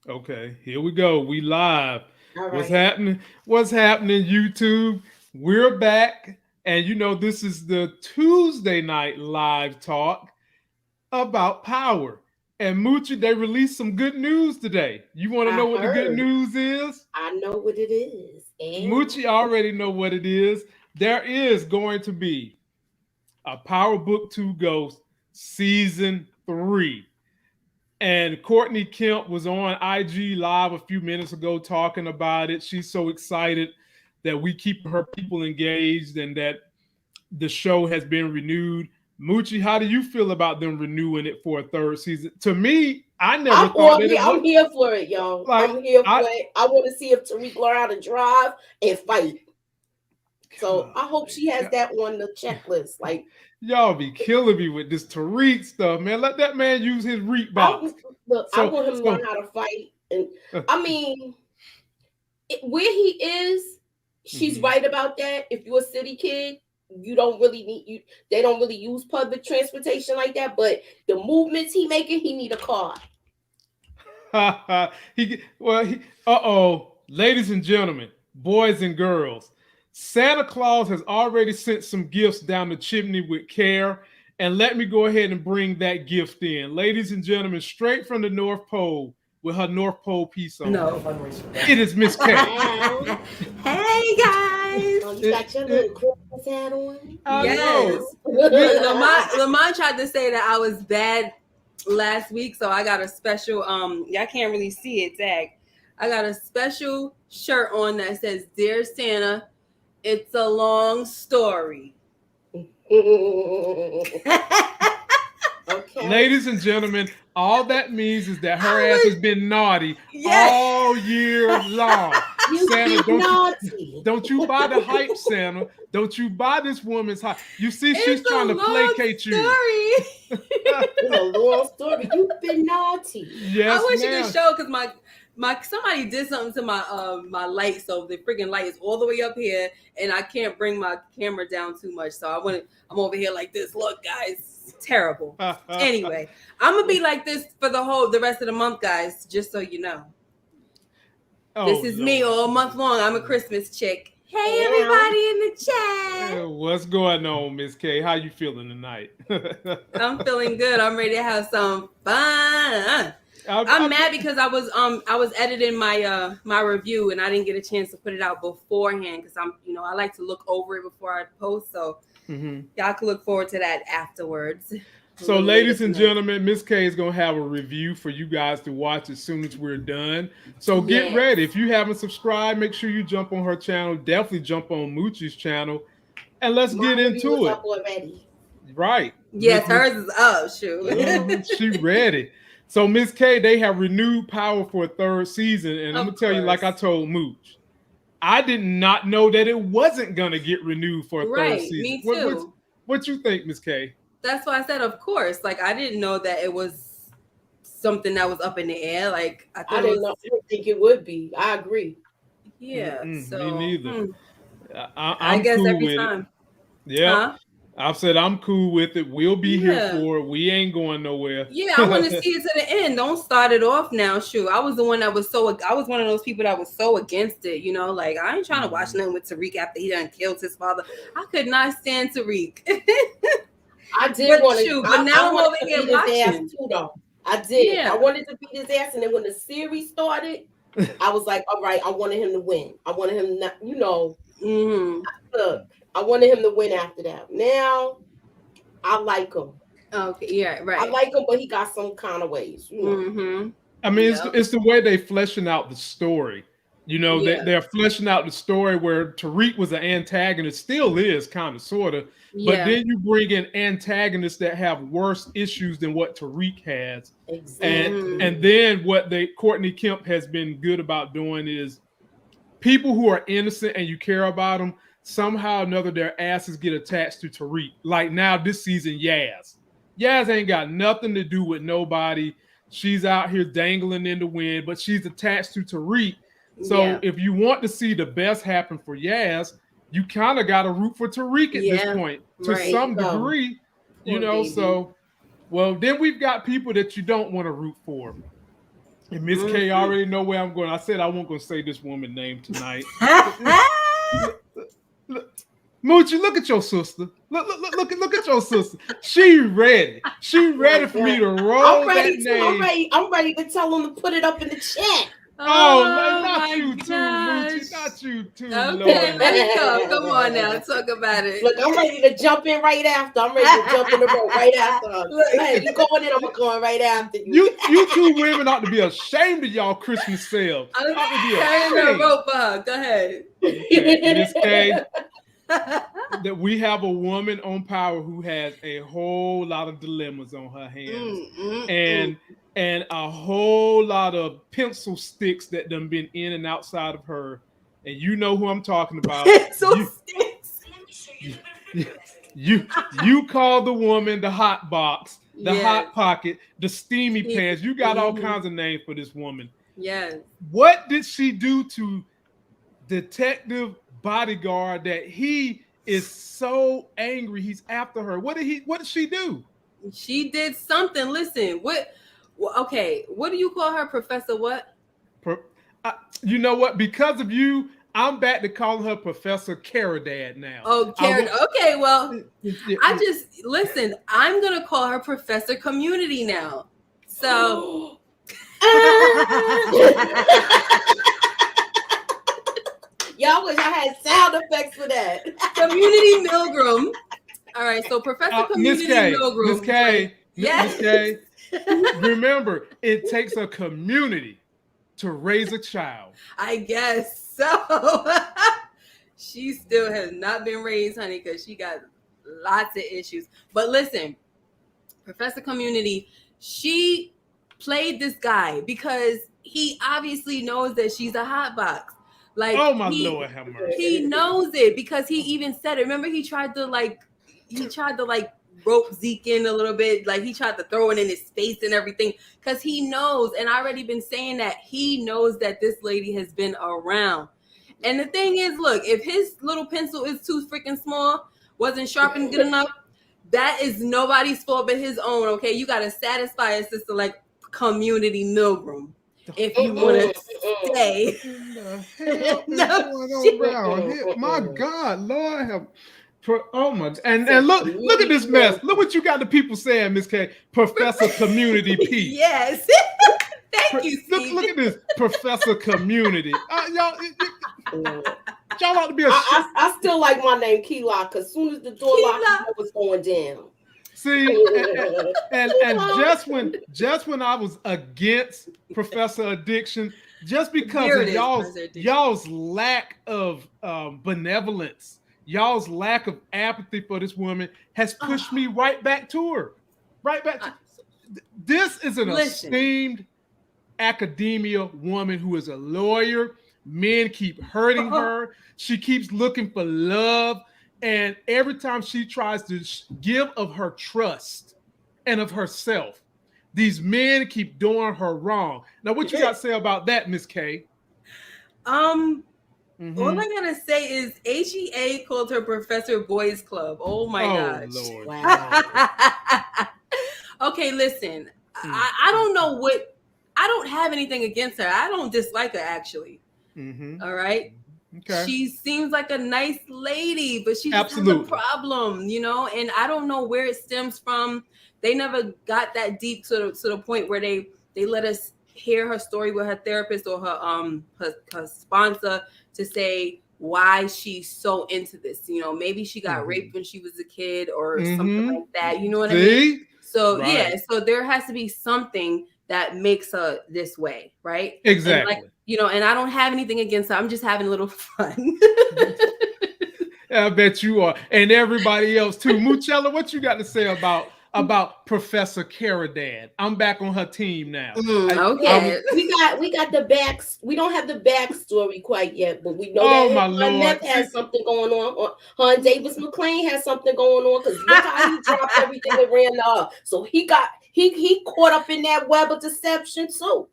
Okay, here we go. We live. All What's right. happening? What's happening, YouTube? We're back. And this is the Tuesday night live talk about power. And Moochie, they released some good news today. You want to I know what the good heard. news is? I know what it is. And Moochie already know what it is. There is going to be a Power Book 2 Ghost Season 3. And Courtney Kemp was on IG Live a few minutes ago talking about it. She's so excited that we keep her people engaged and that the show has been renewed. Moochie, how do you feel about them renewing it for a third season? To me, I never I'm thought on that here. it I'm would. here for it, y'all. Like, I'm here for I, it. I want to see if Tariq learn how to drive and fight. So I hope she has that on the checklist. Like, y'all be killing me with this Tariq stuff, man. Let that man use his Reek I box. look, I So, want him to learn so how to fight. And I mean, where he is, she's mhm. right about that. If you're a city kid, you don't really need you. They don't really use public transportation like that. But the movements he making, he need a car. Ladies and gentlemen, boys and girls, Santa Claus has already sent some gifts down the chimney with care. And let me go ahead and bring that gift in. Ladies and gentlemen, straight from the North Pole with her North Pole piece on. No. It is Miss K. Oh, Hey guys. you got your little Christmas hat on. I Yes. know. Lamont tried to say that I was bad last week, so I got a special y'all can't really see it tag. I got a special shirt on that says Dear Santa, it's a long story. Okay. Ladies and gentlemen, all that means is that her ass has been naughty Yes. all year long. You Santa, big naughty. don't you buy the hype, Santa. Don't you buy this woman's hype. You see, she's It's a trying to long placate you. story. It's a long story. You've been naughty. I Yes, wish you ma'am. could show because my somebody did something to my light, so the freaking light is all the way up here, and I can't bring my camera down too much. So I'm over here like this. Look, guys, it's terrible. Anyway, I'm gonna be like this for the rest of the month, guys. Just so you know, this is me all month long. I'm a Christmas chick. Hey, everybody in the chat. What's going on, Miss K? How you feeling tonight? I'm feeling good. I'm ready to have some fun. I'm mad because I was editing my review and I didn't get a chance to put it out beforehand because I like to look over it before I post, so y'all can look forward to that afterwards. So, ladies and gentlemen, Miss K is going to have a review for you guys to watch as soon as we're done. So get ready. If you haven't subscribed, make sure you jump on her channel. Definitely jump on Moochie's channel. And let's get into it. Up already. Right. Yes, hers is up. Shoot. She ready. So, Miss K, they have renewed Power for a third season. And I'm going to tell you, like I told Mooch, I did not know that it wasn't going to get renewed for a third season. Me too. What you think, Miss K? That's why I said, of course. Like, I didn't know that it was something that was up in the air. Like, I didn't think it would be. I agree. Yeah. So me neither. I guess cool every with time. It. Yeah. I've said I'm cool with it. We'll be here for it. We ain't going nowhere. Yeah, I want to see it to the end. Don't start it off now. Shoot, I was the one that was I was one of those people that was so against it. Like I ain't trying to watch nothing with Tariq after he done killed his father. I could not stand Tariq. I did want to, but now I'm over here watching. Too, though. I did. Yeah. I wanted to beat his ass, and then when the series started, I was like, all right, I wanted him to win. I wanted him not, Look, I wanted him to win after that. Now, I like him. Okay, yeah, right. I like him, but he got some kind of ways. I mean, it's the way they fleshing out the story. They're fleshing out the story where Tariq was an antagonist, still is kind of, sort of. But then you bring in antagonists that have worse issues than what Tariq has. Exactly. And then what Courtney Kemp has been good about doing is people who are innocent and you care about them, somehow or another their asses get attached to Tariq. Like now this season, Yaz. Yaz ain't got nothing to do with nobody. She's out here dangling in the wind, but she's attached to Tariq. So if you want to see the best happen for Yaz, you kind of got to root for Tariq at this point to some degree, So, well, then we've got people that you don't want to root for. And Miss K already know where I'm going. I said I wasn't going to say this woman's name tonight. Moochie, look at your sister. Look at your sister. She ready. She ready for me to roll that name. I'm ready to tell them to put it up in the chat. Not you too, Moochie. Not you too, Okay, Lord. let's go. Come on now, talk about it. Look, I'm ready to jump in right after. I'm ready to jump in the boat right after. Hey, you going in? I'm going right after you. You two women ought to be ashamed of y'all Christmas selves. I'm carrying the rope for her. Go ahead. Miss K, that we have a woman on Power who has a whole lot of dilemmas on her hands, and a whole lot of pencil sticks that done been in and outside of her, and you know who I'm talking about. Pencil sticks. You call the woman the hot box, the hot pocket, the steamy pants. You got all kinds of names for this woman. Yes. What did she do to Detective Bodyguard that he is so angry he's after her? What did she do? She did something. Listen, what do you call her, Professor what? You know what? Because of you, I'm back to calling her Professor Caradad now. Oh, Caradad. Okay, well, listen, I'm going to call her Professor Community now. So. Y'all wish I had sound effects for that. Community Milgram. All right, so Professor Community Milgram. Miss K. Miss K. Remember, it takes a community to raise a child. I guess so. She still has not been raised, honey, because she got lots of issues. But listen, Professor Community, she played this guy because he obviously knows that she's a hot box. Like, oh my Lord, have mercy. He knows it because he even said it. Remember, he tried to rope Zeke in a little bit. Like, he tried to throw it in his face and everything because he knows, and I already been saying that he knows that this lady has been around. And the thing is, look, if his little pencil is too freaking small, wasn't sharpened good enough, that is nobody's fault but his own, okay? You got to satisfy a sister like Community Milgram if you want to stay. My God, Lord have. Oh my! And look at this mess. Look what you got the people saying, Miss K. Professor Community P. Yes. Thank you, Steve. Look at this, Professor Community. Y'all ought to be I still like my name Keylock because as soon as the door locked, you know what's going down. See, and just when I was against Professor Addiction, just because of y'all's lack of benevolence, y'all's lack of apathy for this woman has pushed me right back to her. Right back to this is an esteemed academia woman who is a lawyer. Men keep hurting her. She keeps looking for love. And every time she tries to give of her trust and of herself, these men keep doing her wrong. Now, what you got to say about that, Miss K? All I gotta say is HEA called her Professor Boys Club. Oh my gosh. Lord. Wow. Okay, listen. I don't know I don't have anything against her. I don't dislike her actually. All right. Okay. She seems like a nice lady, but she just has a problem, and I don't know where it stems from. They never got that deep to the point where they let us hear her story with her therapist or her sponsor to say why she's so into this. Maybe she got raped when she was a kid or something like that. You know what I mean? So so there has to be something that makes her this way, right? Exactly. And and I don't have anything against her. I'm just having a little fun. I bet you are, and everybody else too. Muchella, what you got to say about Professor Caradad? I'm back on her team now. Okay, we got the backs. We don't have the backstory quite yet, but we know that Annette has something going on. Her and Davis McLean has something going on because look how he dropped everything and ran off. So he caught up in that web of deception too.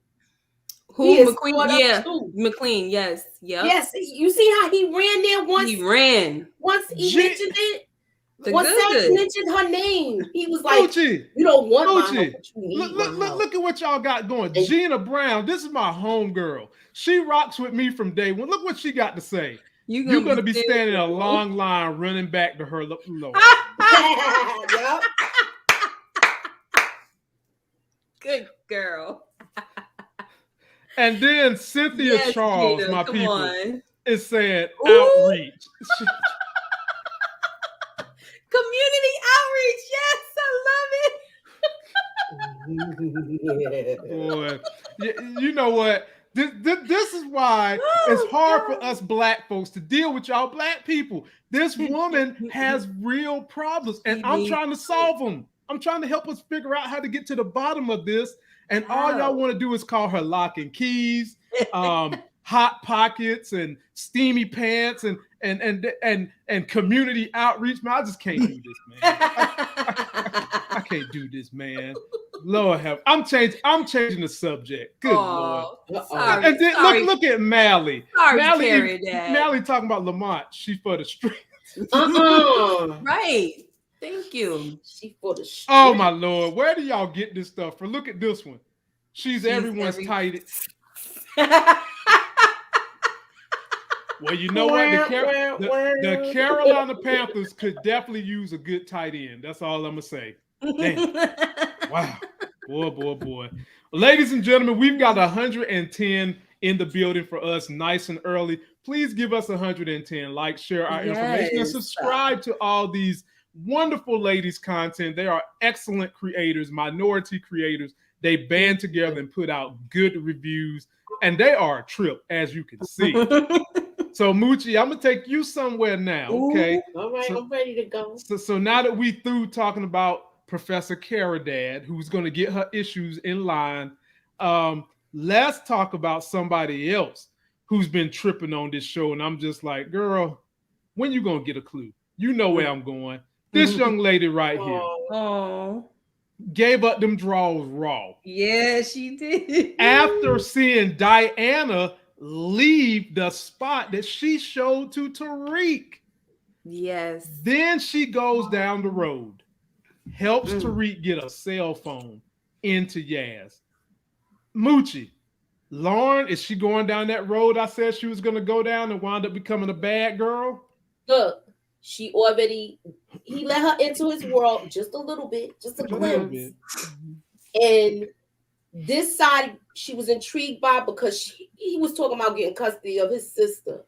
Who McQueen? Yeah, McLean. Yes, yeah. Yes, you see how he ran there once. He ran once he mentioned it. Sax mentioned her name, he was like, Moochie, you don't want Moochie. My house, you need look at what y'all got going. And Gina Brown, this is my homegirl. She rocks with me from day one. Look what she got to say. You're going to be standing in a long line running back to her. Lord. Yep. Good girl. And then Cynthia Charles, Gina, my people, is saying outreach. Community outreach. Yes, I love it. Boy, you know what? This is why it's hard for us black folks to deal with y'all black people. This woman has real problems, and I'm trying to solve them. I'm trying to help us figure out how to get to the bottom of this. And all y'all want to do is call her lock and keys, hot pockets, and steamy pants, and community outreach. Man, I just can't do this, man. I can't do this, man. Lord have, I'm changing the subject. Good Lord. Sorry, and then look at Mally. Sorry, Mally talking about Lamont. She's for the streets. Right. Thank you. She for the streets. Oh my Lord. Where do y'all get this stuff from? Look at this one. She's everyone's tight. Well, you know what? The Carolina Panthers could definitely use a good tight end. That's all I'm going to say. Damn. Wow. Boy. Ladies and gentlemen, we've got 110 in the building for us, nice and early. Please give us 110. Like, share our information, and subscribe to all these wonderful ladies' content. They are excellent creators, minority creators. They band together and put out good reviews, and they are a trip, as you can see. So, Moochie, I'm going to take you somewhere now, okay? Ooh, all right, I'm ready to go. So now that we through talking about Professor Caradad, who's going to get her issues in line, let's talk about somebody else who's been tripping on this show. And I'm just like, girl, when you going to get a clue? You know where I'm going. This young lady right here gave up them draws raw. Yeah, she did. After seeing Diana leave the spot that she showed to Tariq. Yes. Then she goes down the road, helps Tariq get a cell phone into Yaz. Moochie, Lauren, is she going down that road I said she was going to go down and wind up becoming a bad girl? Look, he let her into his world just a little bit, just a glimpse. And this side she was intrigued by because he was talking about getting custody of his sister.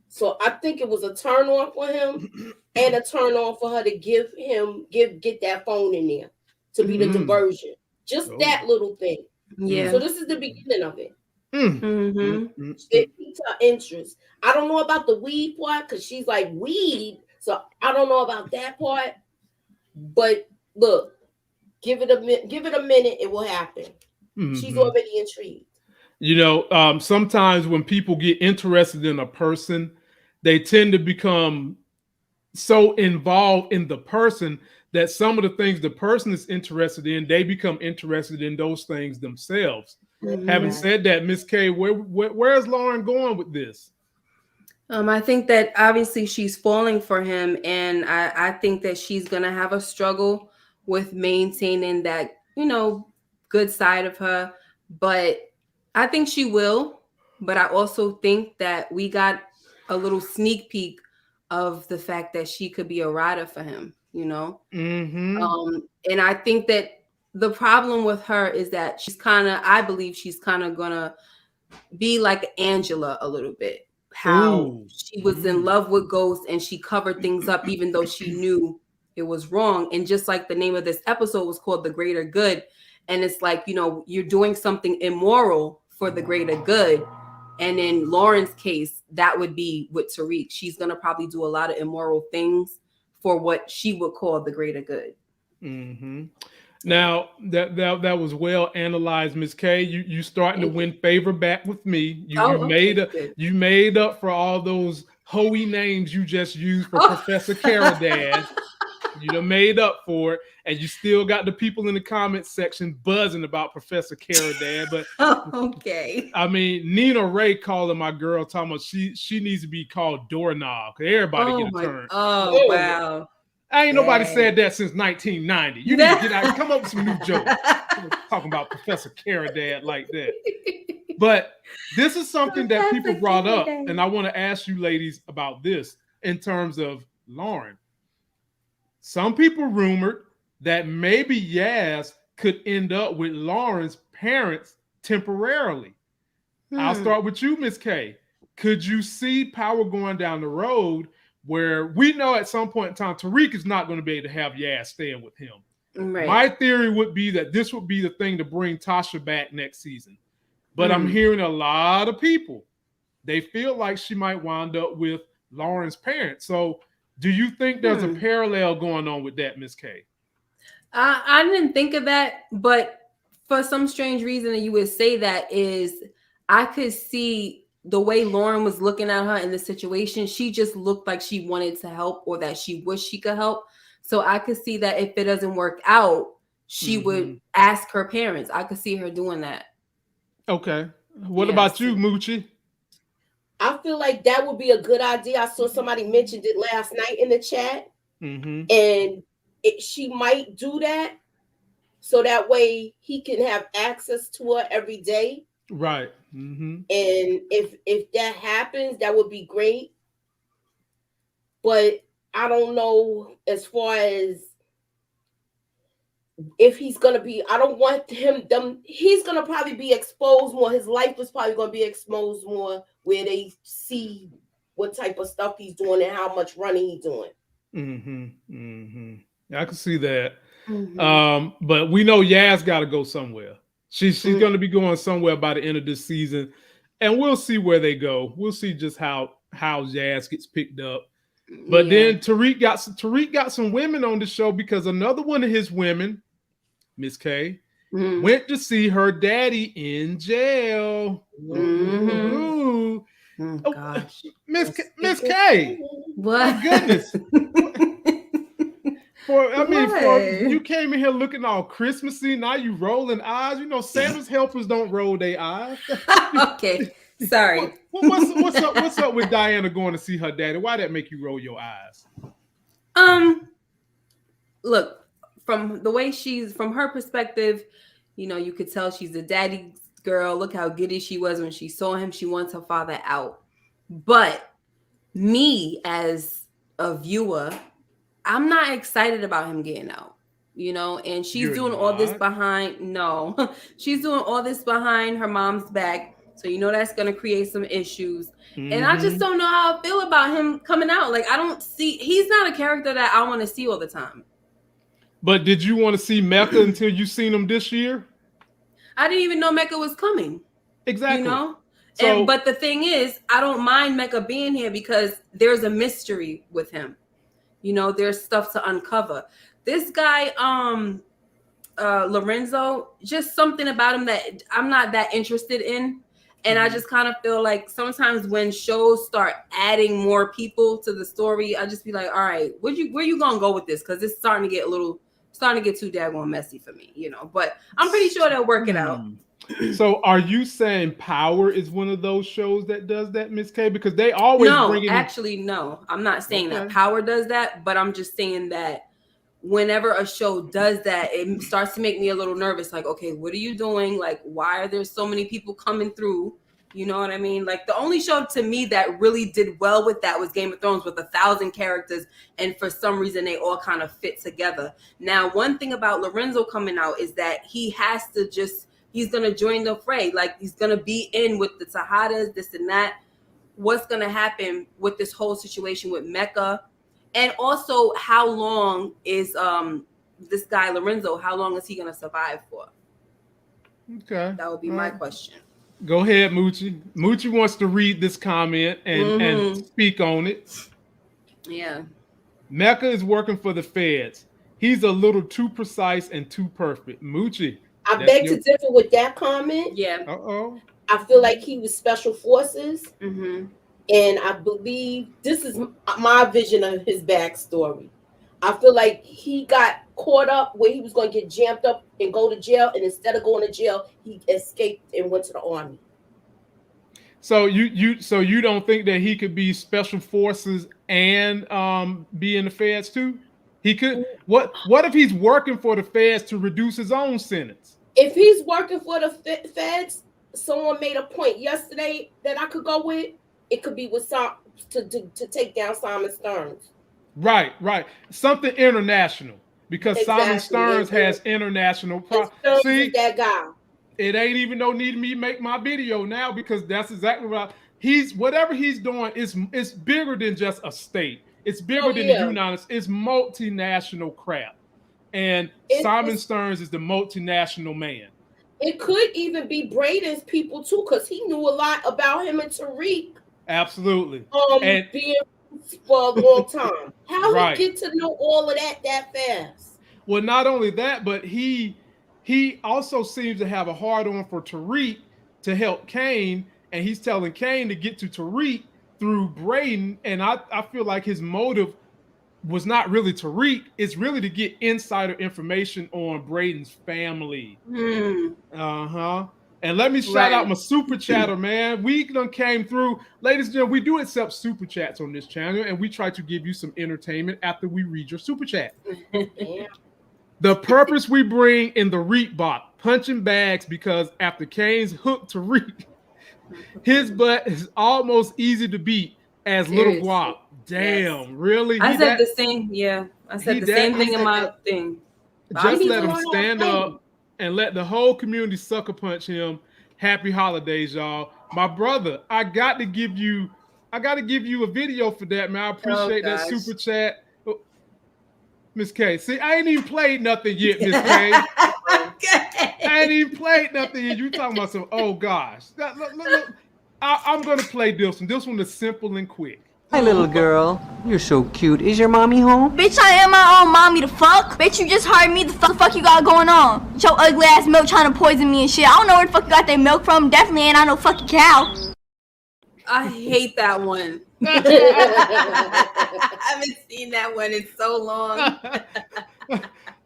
So I think it was a turn on for him and a turn on for her to get that phone in there to be the diversion. Just that little thing. Yeah. So this is the beginning of it. It piqued her interest. I don't know about the weed part because she's like weed. So I don't know about that part. But look, give it a minute, it will happen. She's already intrigued. You know, sometimes when people get interested in a person, they tend to become so involved in the person that some of the things the person is interested in, they become interested in those things themselves. Having said that, Miss K, where's Lauren going with this? I think that obviously she's falling for him, and I think that she's gonna have a struggle with maintaining that, good side of her. But I think she will. But I also think that we got a little sneak peek of the fact that she could be a rider for him, And I think that the problem with her is that I believe she's kind of gonna be like Angela a little bit. How she was in love with Ghost and she covered things up even though she knew it was wrong. And just like the name of this episode was called The Greater Good. And it's like, you're doing something immoral for the greater good. And in Lauren's case, that would be with Tariq. She's going to probably do a lot of immoral things for what she would call the greater good. Now, that was well analyzed, Ms. K. You starting to win favor back with me. You made up for all those hoey names you just used for Professor Caradad. You done made up for it, and you still got the people in the comments section buzzing about Professor Caradad. But okay, I mean, Nina Ray calling my girl, talking about she needs to be called Doorknob because everybody get a turn. Oh wow. Ain't nobody said that since 1990. You need to get out, come up with some new jokes. Talking about Professor Caradad like that. But this is something that people brought up, and I want to ask you ladies about this in terms of Lauren. Some people rumored that maybe Yaz could end up with Lauren's parents temporarily. I'll start with you, Miss K. Could you see Power going down the road where we know at some point in time Tariq is not going to be able to have Yaz staying with him? Right. My theory would be that this would be the thing to bring Tasha back next season. But I'm hearing a lot of people, they feel like she might wind up with Lauren's parents. So do you think there's a parallel going on with that, Miss K? I didn't think of that, but for some strange reason that you would say that is I could see the way Lauren was looking at her in the situation. She just looked like she wanted to help or that she wished she could help. So I could see that if it doesn't work out, she would ask her parents. I could see her doing that. Okay. What about you, Moochie? I feel like that would be a good idea. I saw somebody mentioned it last night in the chat. And she might do that so that way he can have access to her every day. Right. And if that happens, that would be great. But I don't know as far as if he's gonna be, I don't want he's gonna probably be exposed more. His life is probably gonna be exposed more where they see what type of stuff he's doing and how much running he's doing. I can see that. But we know Yaz got to go somewhere. She's going to be going somewhere by the end of this season, and we'll see where they go. We'll see just how Yaz gets picked up. But then Tariq got some women on the show because another one of his women, Miss K, went to see her daddy in jail. Oh, gosh. Miss K. What? My goodness. You came in here looking all Christmassy. Now you rolling eyes. You know, Santa's helpers don't roll their eyes. Okay. Sorry. What's up with Diana going to see her daddy? Why that make you roll your eyes? Look, from the way from her perspective, you know, you could tell she's a daddy girl. Look how giddy she was when she saw him. She wants her father out. But me as a viewer, I'm not excited about him getting out, you know, and she's doing all this behind. No, she's doing all this behind her mom's back. So, you know, that's going to create some issues. And I just don't know how I feel about him coming out. Like, he's not a character that I want to see all the time. But did you want to see Mecca until you seen him this year? I didn't even know Mecca was coming. Exactly. You know? But the thing is, I don't mind Mecca being here because there's a mystery with him. You know, there's stuff to uncover. This guy, Lorenzo, just something about him that I'm not that interested in. And I just kind of feel like sometimes when shows start adding more people to the story, I just be like, all right, where you gonna go with this? Because it's starting to get too daggone messy for me, you know. But I'm pretty sure they'll work it out. So are you saying Power is one of those shows that does that, Miss K? Because they always bring it. Actually, no. I'm not saying that Power does that, but I'm just saying that whenever a show does that, it starts to make me a little nervous. Like, okay, what are you doing? Like, why are there so many people coming through? You know what I mean? Like, the only show to me that really did well with that was Game of Thrones with 1,000 characters. And for some reason, they all kind of fit together. Now, one thing about Lorenzo coming out is that he's going to join the fray. Like, he's going to be in with the Tejadas, this and that. What's going to happen with this whole situation with Mecca? And also, how long is this guy Lorenzo, how long is he going to survive for? Okay. That would be my question. Go ahead, Moochie. Moochie wants to read this comment and speak on it. Yeah. Mecca is working for the feds. He's a little too precise and too perfect. Moochie. I beg to differ with that comment. Yeah. I feel like he was special forces. And I believe this is my vision of his backstory. I feel like he got caught up where he was going to get jammed up and go to jail. And instead of going to jail, he escaped and went to the army. So you don't think that he could be special forces and be in the feds too? He could. What if he's working for the feds to reduce his own sentence? If he's working for the feds, someone made a point yesterday that I could go with. It could be with to take down Simon Stearns. Right. Something international, because Simon Stearns has international. See, that guy. It ain't even no need me make my video now, because that's exactly what whatever he's doing is bigger than just a state. It's bigger than the United States. It's multinational crap. And Simon Stearns is the multinational man. It could even be Brayton's people too, because he knew a lot about him and Tariq. Absolutely. And being for a long time. How he get to know all of that fast? Well, not only that, but he also seems to have a hard on for Tariq to help Kane, and he's telling Kane to get to Tariq through Brayton. And I feel like his motive was not really Tariq, it's really to get insider information on Brayton's family. And let me shout out my super chatter, man. We done came through. Ladies and gentlemen, we do accept super chats on this channel, and we try to give you some entertainment after we read your super chat. The purpose we bring in the Reek bot, punching bags, because after Kane's hook to Reek, his butt is almost easy to beat as Little Guap. Damn, really? I said the same. Yeah, I said the same thing in my thing. Just let him stand up and let the whole community sucker punch him. Happy holidays, y'all. My brother, I got to give you a video for that, man. I appreciate that super chat. Miss K. See, I ain't even played nothing yet, Miss K. I ain't even played nothing yet. You talking about some, oh gosh. Look. I'm going to play this one. This one is simple and quick. Hi, little girl. You're so cute. Is your mommy home? Bitch, I am my own mommy, the fuck? Bitch, you just heard me. The fuck you got going on? Your ugly ass milk trying to poison me and shit. I don't know where the fuck you got that milk from. Definitely ain't I no fucking cow. I hate that one. I haven't seen that one in so long.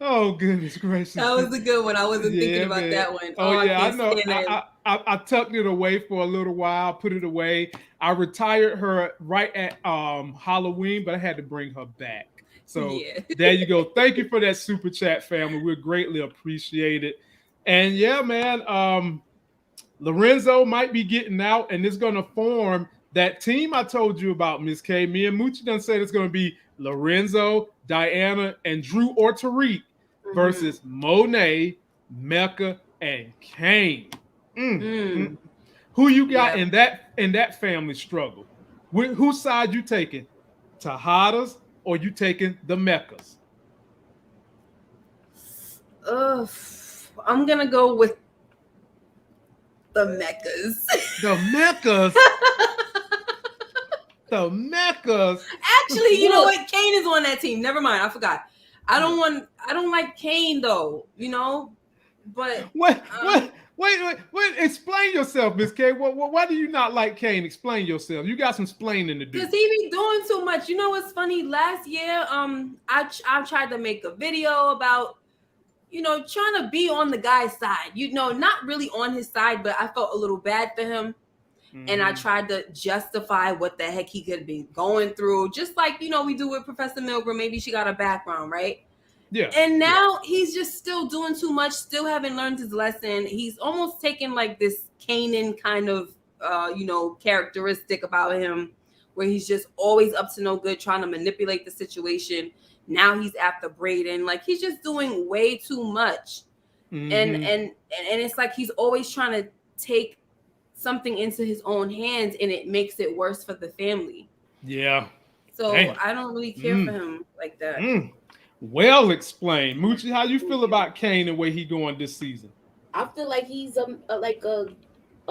Oh, goodness gracious. That was a good one. I wasn't thinking about that one. I know. I tucked it away for a little while, put it away. I retired her right at Halloween, but I had to bring her back. So there you go. Thank you for that super chat, family. We greatly appreciate it. And yeah, man, Lorenzo might be getting out, and it's going to form that team I told you about, Miss K. Me and Moochie done said it's going to be Lorenzo, Diana, and Drew or Tariq versus Monet, Mecca, and Kane. Who you got in that family struggle? Whose side you taking? Tejadas or you taking the Meccas? I'm gonna go with the Meccas. The Meccas. The Meccas. Actually, you know what? Kane is on that team. Never mind. I forgot. I don't like Kane though. You know, but Wait. Explain yourself, Miss K. Why do you not like Kane? Explain yourself. You got some explaining to do. Because he be doing too much. You know what's funny? Last year, I tried to make a video about, trying to be on the guy's side. Not really on his side, but I felt a little bad for him. And I tried to justify what the heck he could be going through. Just like, we do with Professor Milgar. Maybe she got a background, right? Yeah. And now he's just still doing too much, still haven't learned his lesson. He's almost taken like this Kanan kind of, characteristic about him where he's just always up to no good, trying to manipulate the situation. Now he's after Brayton. Like he's just doing way too much. And it's like he's always trying to take something into his own hands, and it makes it worse for the family. Yeah. So I don't really care for him like that. Well explained. Moochie, how you feel about Kane and where he going this season? I feel like he's a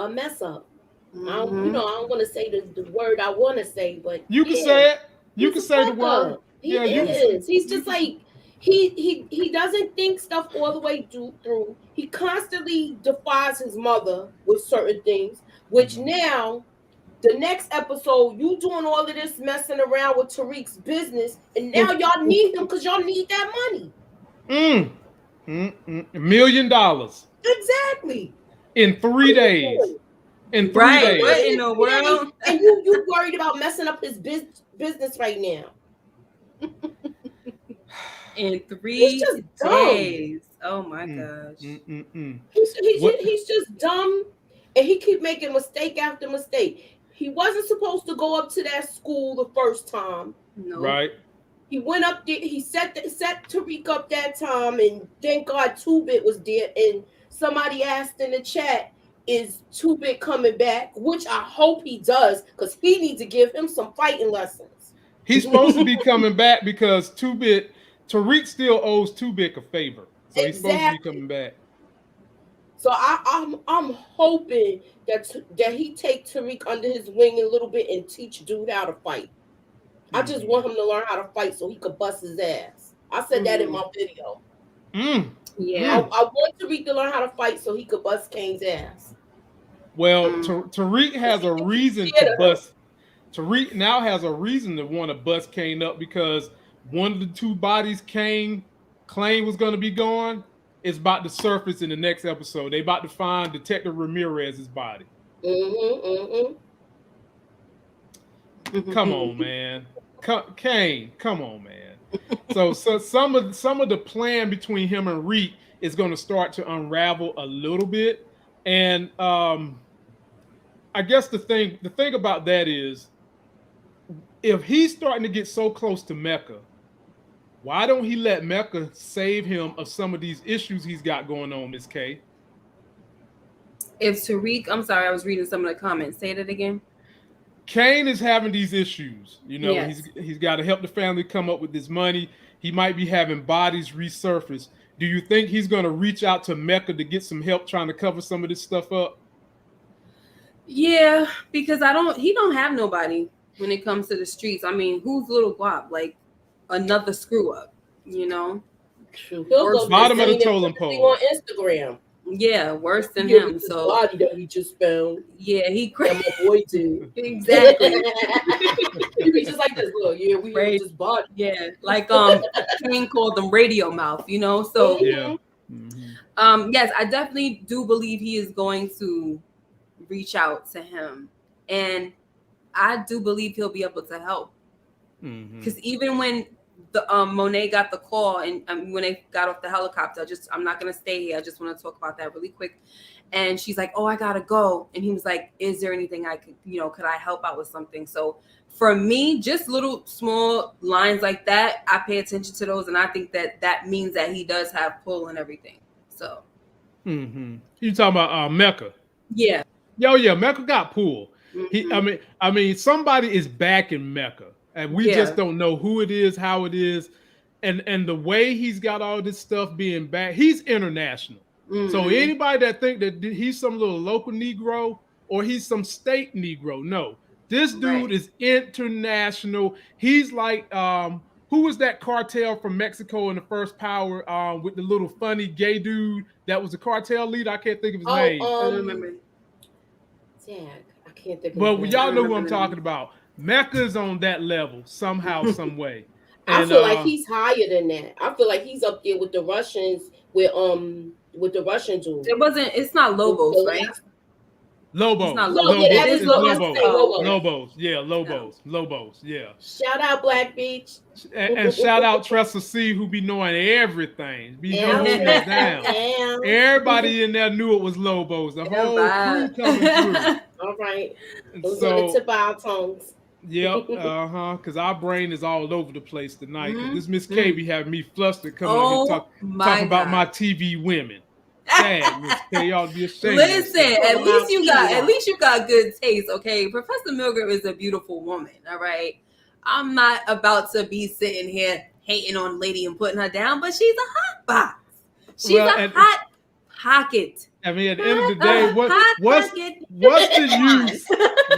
mess up. I don't want to say the word I want to say, but you can say it. You can say the word. He is. He's just like he doesn't think stuff all the way through. He constantly defies his mother with certain things, which now the next episode, you doing all of this messing around with Tariq's business, and now y'all need him because y'all need that money. $1 million. Exactly. In 3 days. In 3 days. What in the world? And you worried about messing up his business right now. in 3 days. Oh my gosh. He's just dumb, and he keep making mistake after mistake. He wasn't supposed to go up to that school the first time. No. Right. He went up there. He set Tariq up that time, and thank God 2-Bit was there. And somebody asked in the chat, "Is 2-Bit coming back?" Which I hope he does, because he needs to give him some fighting lessons. He's supposed to be coming back because 2-Bit Tariq still owes 2-Bit a favor, so he's supposed to be coming back. So I'm hoping that he take Tariq under his wing a little bit and teach dude how to fight. I just want him to learn how to fight so he could bust his ass. I said that in my video. Yeah. I want Tariq to learn how to fight so he could bust Kane's ass. Well, Tariq has a reason to bust. Tariq now has a reason to want to bust Kane up because one of the 2 bodies Kane claimed was going to be gone is about to surface in the next episode. They about to find Detective Ramirez's body. Come on, man. Kane, come on, man. So some of the plan between him and Reek is going to start to unravel a little bit, and I guess the thing about that is, if he's starting to get so close to Mecca, why don't he let Mecca save him of some of these issues he's got going on, Miss K? If Tariq, I'm sorry, I was reading some of the comments. Say that again. Kane is having these issues. You know, yes. he's got to help the family come up with this money. He might be having bodies resurface. Do you think he's going to reach out to Mecca to get some help trying to cover some of this stuff up? Yeah, because he don't have nobody when it comes to the streets. I mean, who's Little Guap? Like another screw up, you know? He'll go bottom of the totem pole on Instagram. Yeah, worse than him. So body that we just found. Yeah, he crazy. My boy too. Exactly. He be just like this. Look, yeah, we have this body. Yeah, like Kane called them radio mouth. You know, so yeah. Yes, I definitely do believe he is going to reach out to him, and I do believe he'll be able to help. Because even when the Monet got the call and when they got off the helicopter, I'm not gonna stay here. I just want to talk about that really quick. And she's like, "Oh, I gotta go." And he was like, "Is there anything I could, could I help out with something?" So for me, just little small lines like that, I pay attention to those, and I think that means that he does have pull and everything. So, you talking about Mecca? Yeah. Yo, yeah, Mecca got pull. I mean, somebody is backing Mecca. And we just don't know who it is, how it is, and the way he's got all this stuff being back. He's international. So anybody that think that he's some little local Negro or he's some state Negro, no. This dude is international. He's like, who was that cartel from Mexico in the First Power with the little funny gay dude that was the cartel leader? I can't think of his name. I don't remember. Dang, I can't think of Well, his name. y'all know who I'm talking about. Mecca's on that level somehow, some way. And, I feel like he's higher than that. I feel like he's up there with the Russians, with the Russian dude. It's not Lobos, right? Lobos. Lobos. Yeah, Lobos. Lobos. Yeah. Shout out Black Beach. And shout out Tressa C, who be knowing everything. Be holding us down. Everybody in there knew it was Lobos. The whole crew coming through. All right. Those are the tip of our tongues. Yep, because our brain is all over the place tonight. This Miss K be having me flustered coming on here talking about my TV women. Damn, Miss K, y'all be ashamed. Listen, at least you got good taste, okay? Professor Milgar is a beautiful woman, all right? I'm not about to be sitting here hating on Lady and putting her down, but she's a hot box. She's a hot pocket. I mean, at the end of the day,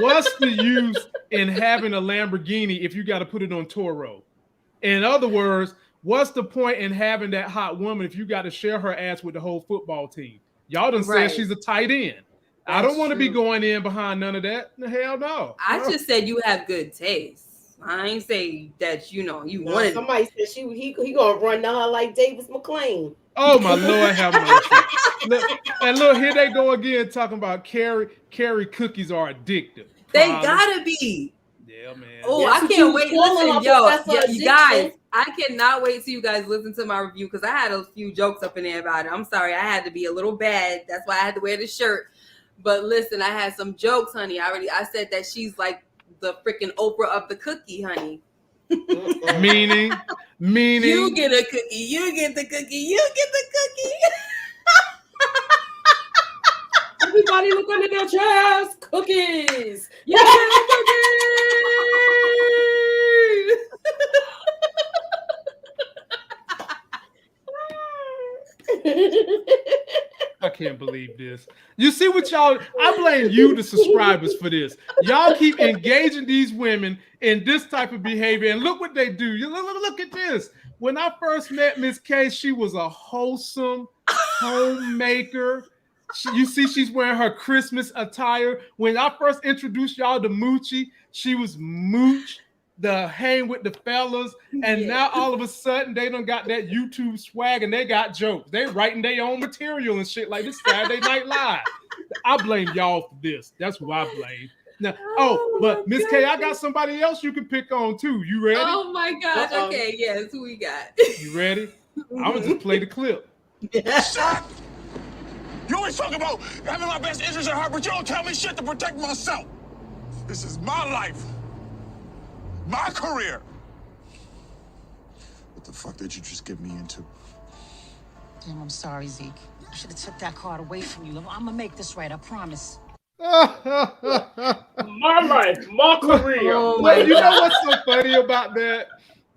what's the use in having a Lamborghini if you got to put it on Toro? In other words, what's the point in having that hot woman if you got to share her ass with the whole football team? Y'all done said she's a tight end. I don't want to be going in behind none of that. Hell no. I just said you have good taste. I ain't say that you wanted. Somebody said he gonna run to her like Davis McClain. Oh my Lord, have mercy! Look, here they go again talking about Carrie cookies are addictive. They gotta be. Yeah, man. Oh, I can't wait. Listen, yo, you guys, I cannot wait till you guys listen to my review because I had a few jokes up in there about it. I'm sorry, I had to be a little bad. That's why I had to wear the shirt. But listen, I had some jokes, honey. I said that she's like the freaking Oprah of the cookie, honey. meaning you get a cookie, you get the cookie, you get the cookie. Everybody look under their chairs. Cookies. Yeah, I can't believe this. You see what y'all, I blame you, the subscribers, for this. Y'all keep engaging these women in this type of behavior, and look what they do. You look at this. When I first met Miss K, she was a wholesome homemaker. You see, she's wearing her Christmas attire. When I first introduced y'all to Moochie, she was Mooch, the hang with the fellas, and now all of a sudden they done got that YouTube swag and they got jokes. They writing their own material and shit like this Saturday Night Live. I blame y'all for this. That's who I blame. Now, but Miss K, I got somebody else you can pick on too. You ready? Oh my gosh. Okay, yes, who we got? You ready? I'm gonna just play the clip. Stop! You always talk about having my best interest at heart, but you don't tell me shit to protect myself. This is my life. My career. What the fuck did you just get me into? Damn, I'm sorry, Zeke. I should have took that card away from you. I'm gonna make this right, I promise. my life, my career. You know what's so funny about that?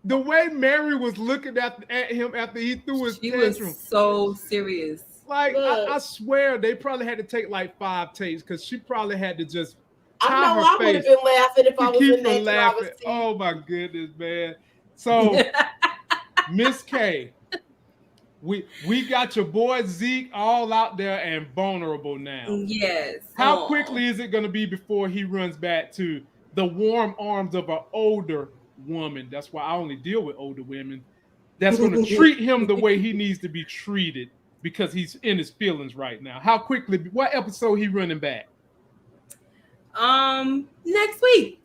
The way Mary was looking at him after he threw his tantrum. Was so serious. Like, I swear they probably had to take like 5 takes because she probably had to just I know I would have been laughing if I was in that driver's seat. Oh my goodness, man. So Miss K, we got your boy Zeke all out there and vulnerable now. Yes. How quickly is it going to be before he runs back to the warm arms of an older woman? That's why I only deal with older women. That's going to treat him the way he needs to be treated because he's in his feelings right now. How quickly? What episode he running back? Next week.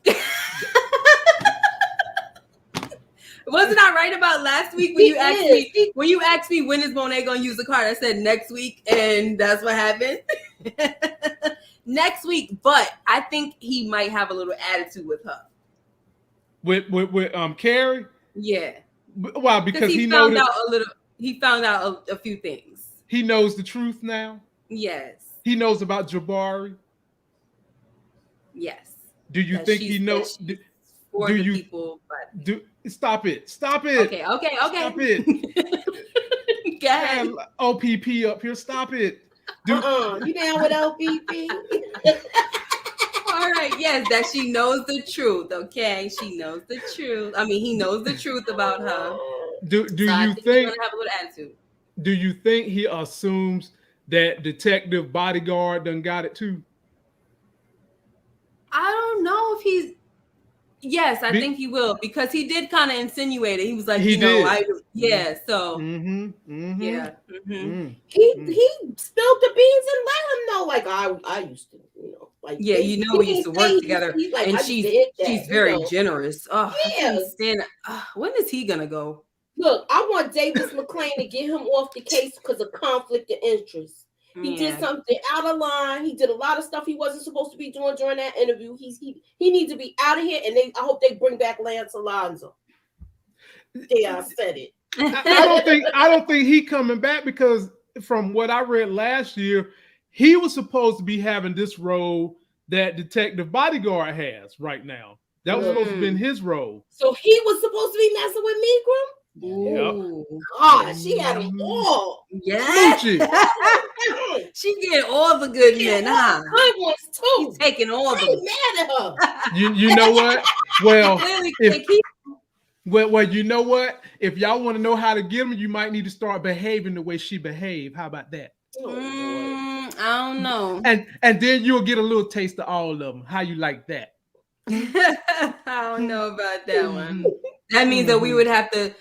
Wasn't I right about last week when you asked me when is Monet gonna use the card? I said next week, and that's what happened. Next week, but I think he might have a little attitude with her. With Carrie? Yeah. Why? Because he found out a little. He found out a few things. He knows the truth now. Yes. He knows about Jabari. Yes. Do you think he knows? Do you people? But... Stop it! Stop it! Okay. Stop it! Go ahead. OPP up here. Stop it! You down with OPP? All right. Yes, that she knows the truth. Okay, she knows the truth. I mean, he knows the truth about her. Do so you I think? He's gonna have a little attitude. Do you think he assumes that Detective Bodyguard done got it too? I don't know if he's. Yes, I think he will because he did kind of insinuate it. He was like, So. Yeah. Mm-hmm. Yeah. He spilled the beans and let him know. Like I used to, like yeah, we used to work together, like, and she's very generous. Oh, yeah. When is he gonna go? Look, I want Davis McClain to get him off the case because of conflict of interest. He did something out of line. He did a lot of stuff he wasn't supposed to be doing during that interview. He needs to be out of here, and I hope they bring back Lance Alonso. Yeah, I said it. I don't think he coming back because from what I read last year, he was supposed to be having this role that Detective Bodyguard has right now. That was supposed to be his role. So he was supposed to be messing with Milgram? Yep. God, she had them all. Yeah. She getting all the good men, huh? Good ones too. She's taking all the. Mad at her. You know what? Well, well, you know what? If y'all want to know how to get them, you might need to start behaving the way she behaved. How about that? I don't know. And then you'll get a little taste of all of them. How you like that? I don't know about that one. That means that we would have to,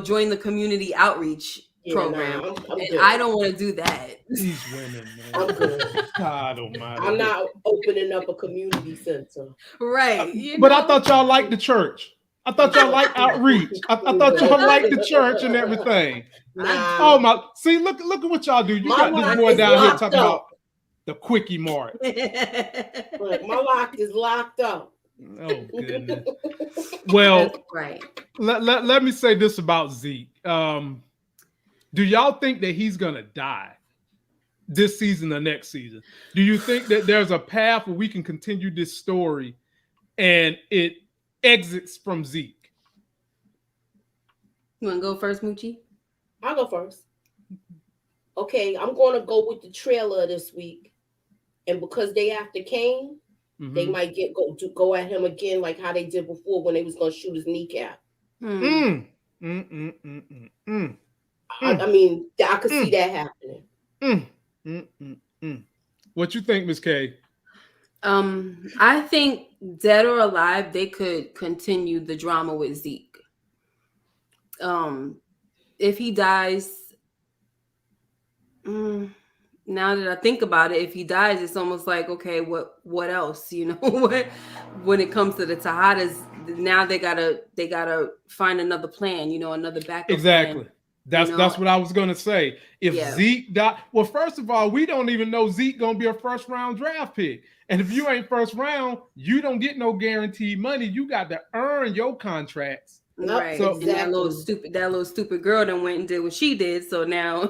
join the community outreach program. And I don't want to do that. These women, man. I'm good. God almighty. I'm not opening up a community center. Right. But I thought y'all liked the church. I thought y'all liked outreach. I thought y'all liked the church and everything. Nah. Oh my! See, look at what y'all do. You My got this lock boy is down here locked talking up. about the quickie mark. Look, my lock is locked up. Oh goodness. Well, right. Let me say this about Zeke. Do y'all think that he's gonna die this season or next season? Do you think that there's a path where we can continue this story and it exits from Zeke? You want to go first, Moochie? I'll go first. Okay, I'm going to go with the trailer this week, and because they after Kane, they might go at him again like how they did before when they was going to shoot his kneecap. I mean, I could see that happening. What you think, Miss K? I think dead or alive, they could continue the drama with Zeke. If he dies, now that I think about it, if he dies, it's almost like, okay, what else? You know, when it comes to the Tejadas, now they gotta find another plan. You know, another backup. Exactly. Plan. That's what I was gonna say. If Zeke died, well, first of all, we don't even know Zeke gonna be a first round draft pick. And if you ain't first round, you don't get no guaranteed money. You got to earn your contracts. Right. So, and that little stupid girl done went and did what she did. So now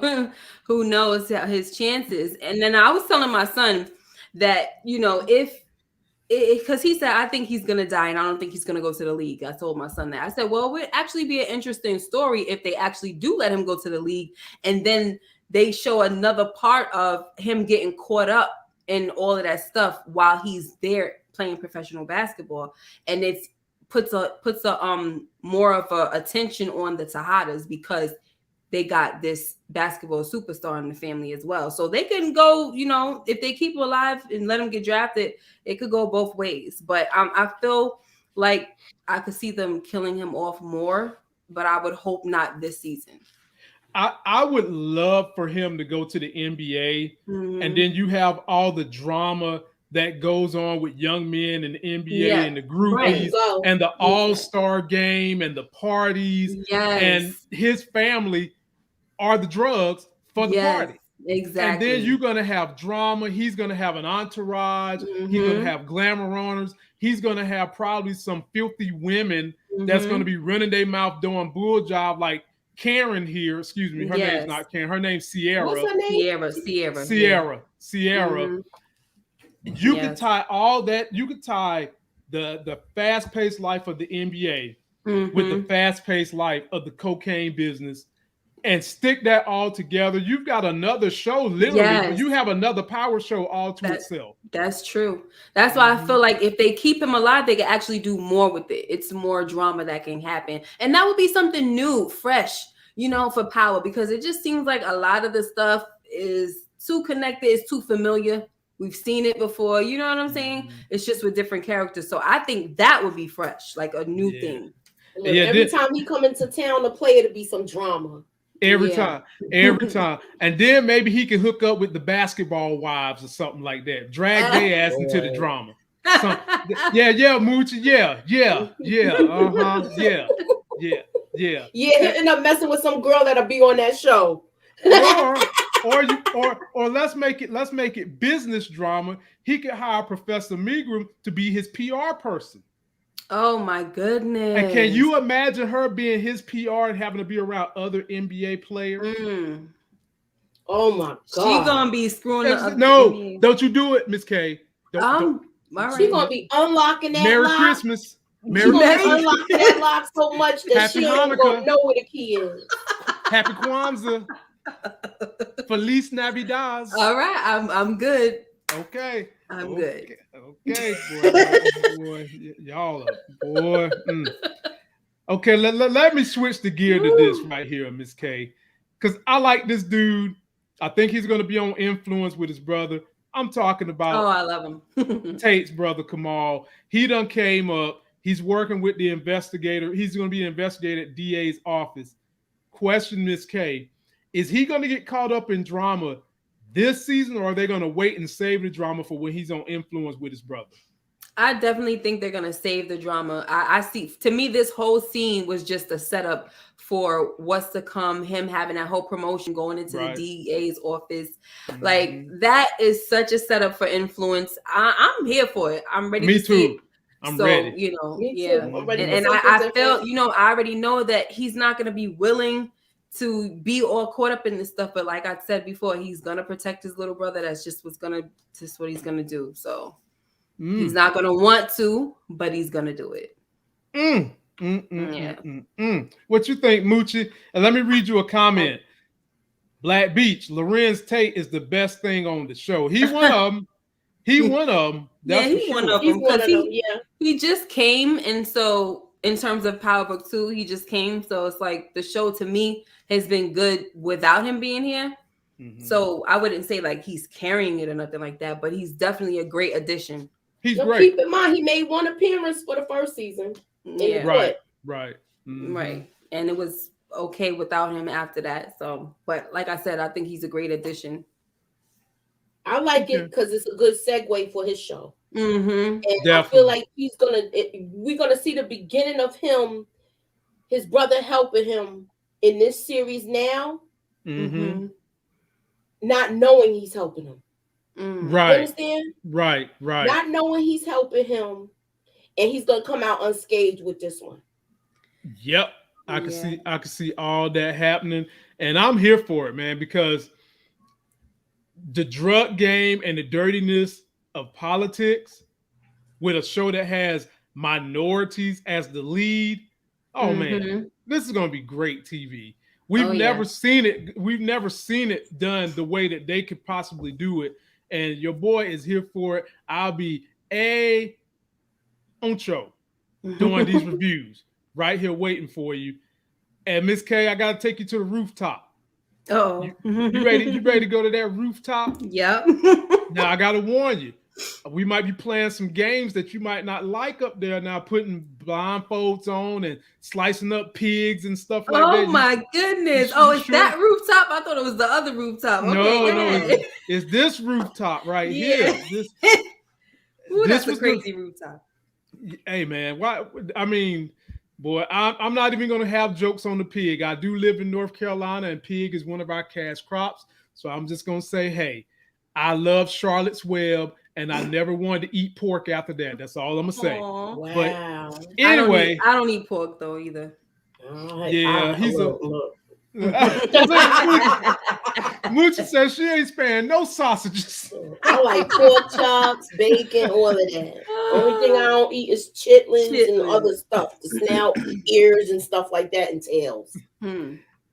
who knows his chances. And then I was telling my son that, you know, because he said, I think he's going to die and I don't think he's going to go to the league. I told my son that. I said, well, it would actually be an interesting story if they actually do let him go to the league. And then they show another part of him getting caught up in all of that stuff while he's there playing professional basketball. And it's puts a more of a attention on the Tejadas because they got this basketball superstar in the family as well. So they can go, you know, if they keep him alive and let him get drafted, it could go both ways. But I feel like I could see them killing him off more, but I would hope not this season. I would love for him to go to the NBA, and then you have all the drama that goes on with young men and the NBA and the groupies and the all-star game and the parties and his family are the drugs for the party. Exactly. And then you're going to have drama. He's going to have an entourage. He's going to have glamour runners. He's going to have probably some filthy women that's going to be running their mouth doing bull job like Karen here. Excuse me. Her name's not Karen. Her name's Sierra. What's her name? Sierra. You could tie all that. You could tie the fast-paced life of the NBA with the fast-paced life of the cocaine business and stick that all together. You've got another show, literally. You have another power show all to itself. That's true. That's why I feel like if they keep him alive, they can actually do more with it. It's more drama that can happen. And that would be something new, fresh, you know, for power, because it just seems like a lot of the stuff is too connected, it's too familiar. We've seen it before. You know what I'm saying? It's just with different characters. So I think that would be fresh, like a new thing. Look, every time he come into town to play, it'll be some drama. Every time. And then maybe he can hook up with the basketball wives or something like that. Drag their ass into the drama. Moochie. Yeah, hitting up messing with some girl that'll be on that show. Or let's make it business drama. He could hire Professor Milgar to be his PR person. Oh my goodness! And can you imagine her being his PR and having to be around other NBA players? Oh my God! She's gonna be screwing up. No, don't you do it, Miss K. She's gonna be unlocking that Merry lock. Christmas. Merry Christmas. Unlocking that lock so much that Happy she ain't gonna know where the key is. Happy Kwanzaa. Feliz Navidad. All right, I'm good. Okay. I'm good. Okay, boy. Y'all are, boy. Okay, let me switch the gear to this right here, Miss K. Because I like this dude. I think he's going to be on Influence with his brother. I'm talking about I love him. Tate's brother, Kamal. He done came up. He's working with the investigator. He's going to be an investigator at DA's office. Question, Miss K. Is he going to get caught up in drama this season, or are they going to wait and save the drama for when he's on Influence with his brother? I definitely think they're gonna save the drama. I see. To me, this whole scene was just a setup for what's to come. Him having that whole promotion, going into the DEA's office, like that is such a setup for influence. I'm here for it. I'm ready. Me to see too. it. I'm so, ready. You know, Me yeah. too. I'm ready And I felt, I already know that he's not gonna be willing to be all caught up in this stuff. But like I said before, he's gonna protect his little brother. That's just what he's gonna do. So. He's not going to want to, but he's going to do it. What you think, Moochie? And let me read you a comment. Black Beach, Lorenz Tate is the best thing on the show. He one of them. He one of them. That's yeah, he's one of them. Because he just came. And so in terms of Power Book 2, he just came. So it's like the show to me has been good without him being here. So I wouldn't say like he's carrying it or nothing like that, but he's definitely a great addition. He's great. Keep in mind, he made one appearance for the first season. Yeah, right. Right. And it was okay without him after that. So, but like I said, I think he's a great addition. I like it because it's a good segue for his show. And I feel like we're gonna see the beginning of him, his brother helping him in this series now, not knowing he's helping him. Right. You understand? Right. Not knowing he's helping him, and he's gonna come out unscathed with this one. Yep. I can see all that happening. And I'm here for it, man, because the drug game and the dirtiness of politics with a show that has minorities as the lead. Oh man, this is gonna be great TV. We've never seen it. We've never seen it done the way that they could possibly do it. And your boy is here for it. I'll be on show doing these reviews right here waiting for you. And Miss K, I gotta take you to the rooftop. Oh, you ready? You ready to go to that rooftop? Yep. Now I gotta warn you. We might be playing some games that you might not like up there now, putting blindfolds on and slicing up pigs and stuff like that. Oh my goodness. It's that rooftop? I thought it was the other rooftop. No, it's this rooftop right here. That's a crazy rooftop. Hey man, why? I mean, boy, I'm not even gonna have jokes on the pig. I do live in North Carolina, and pig is one of our cash crops. So I'm just gonna say, hey, I love Charlotte's Web. And I never wanted to eat pork after that. That's all I'm gonna say. Wow. But anyway, I don't eat pork though either. He's Moochie says she ain't sparing no sausages. I like pork chops, bacon, all of that. Only thing I don't eat is chitlins and other stuff, the snout, ears, and stuff like that, and tails.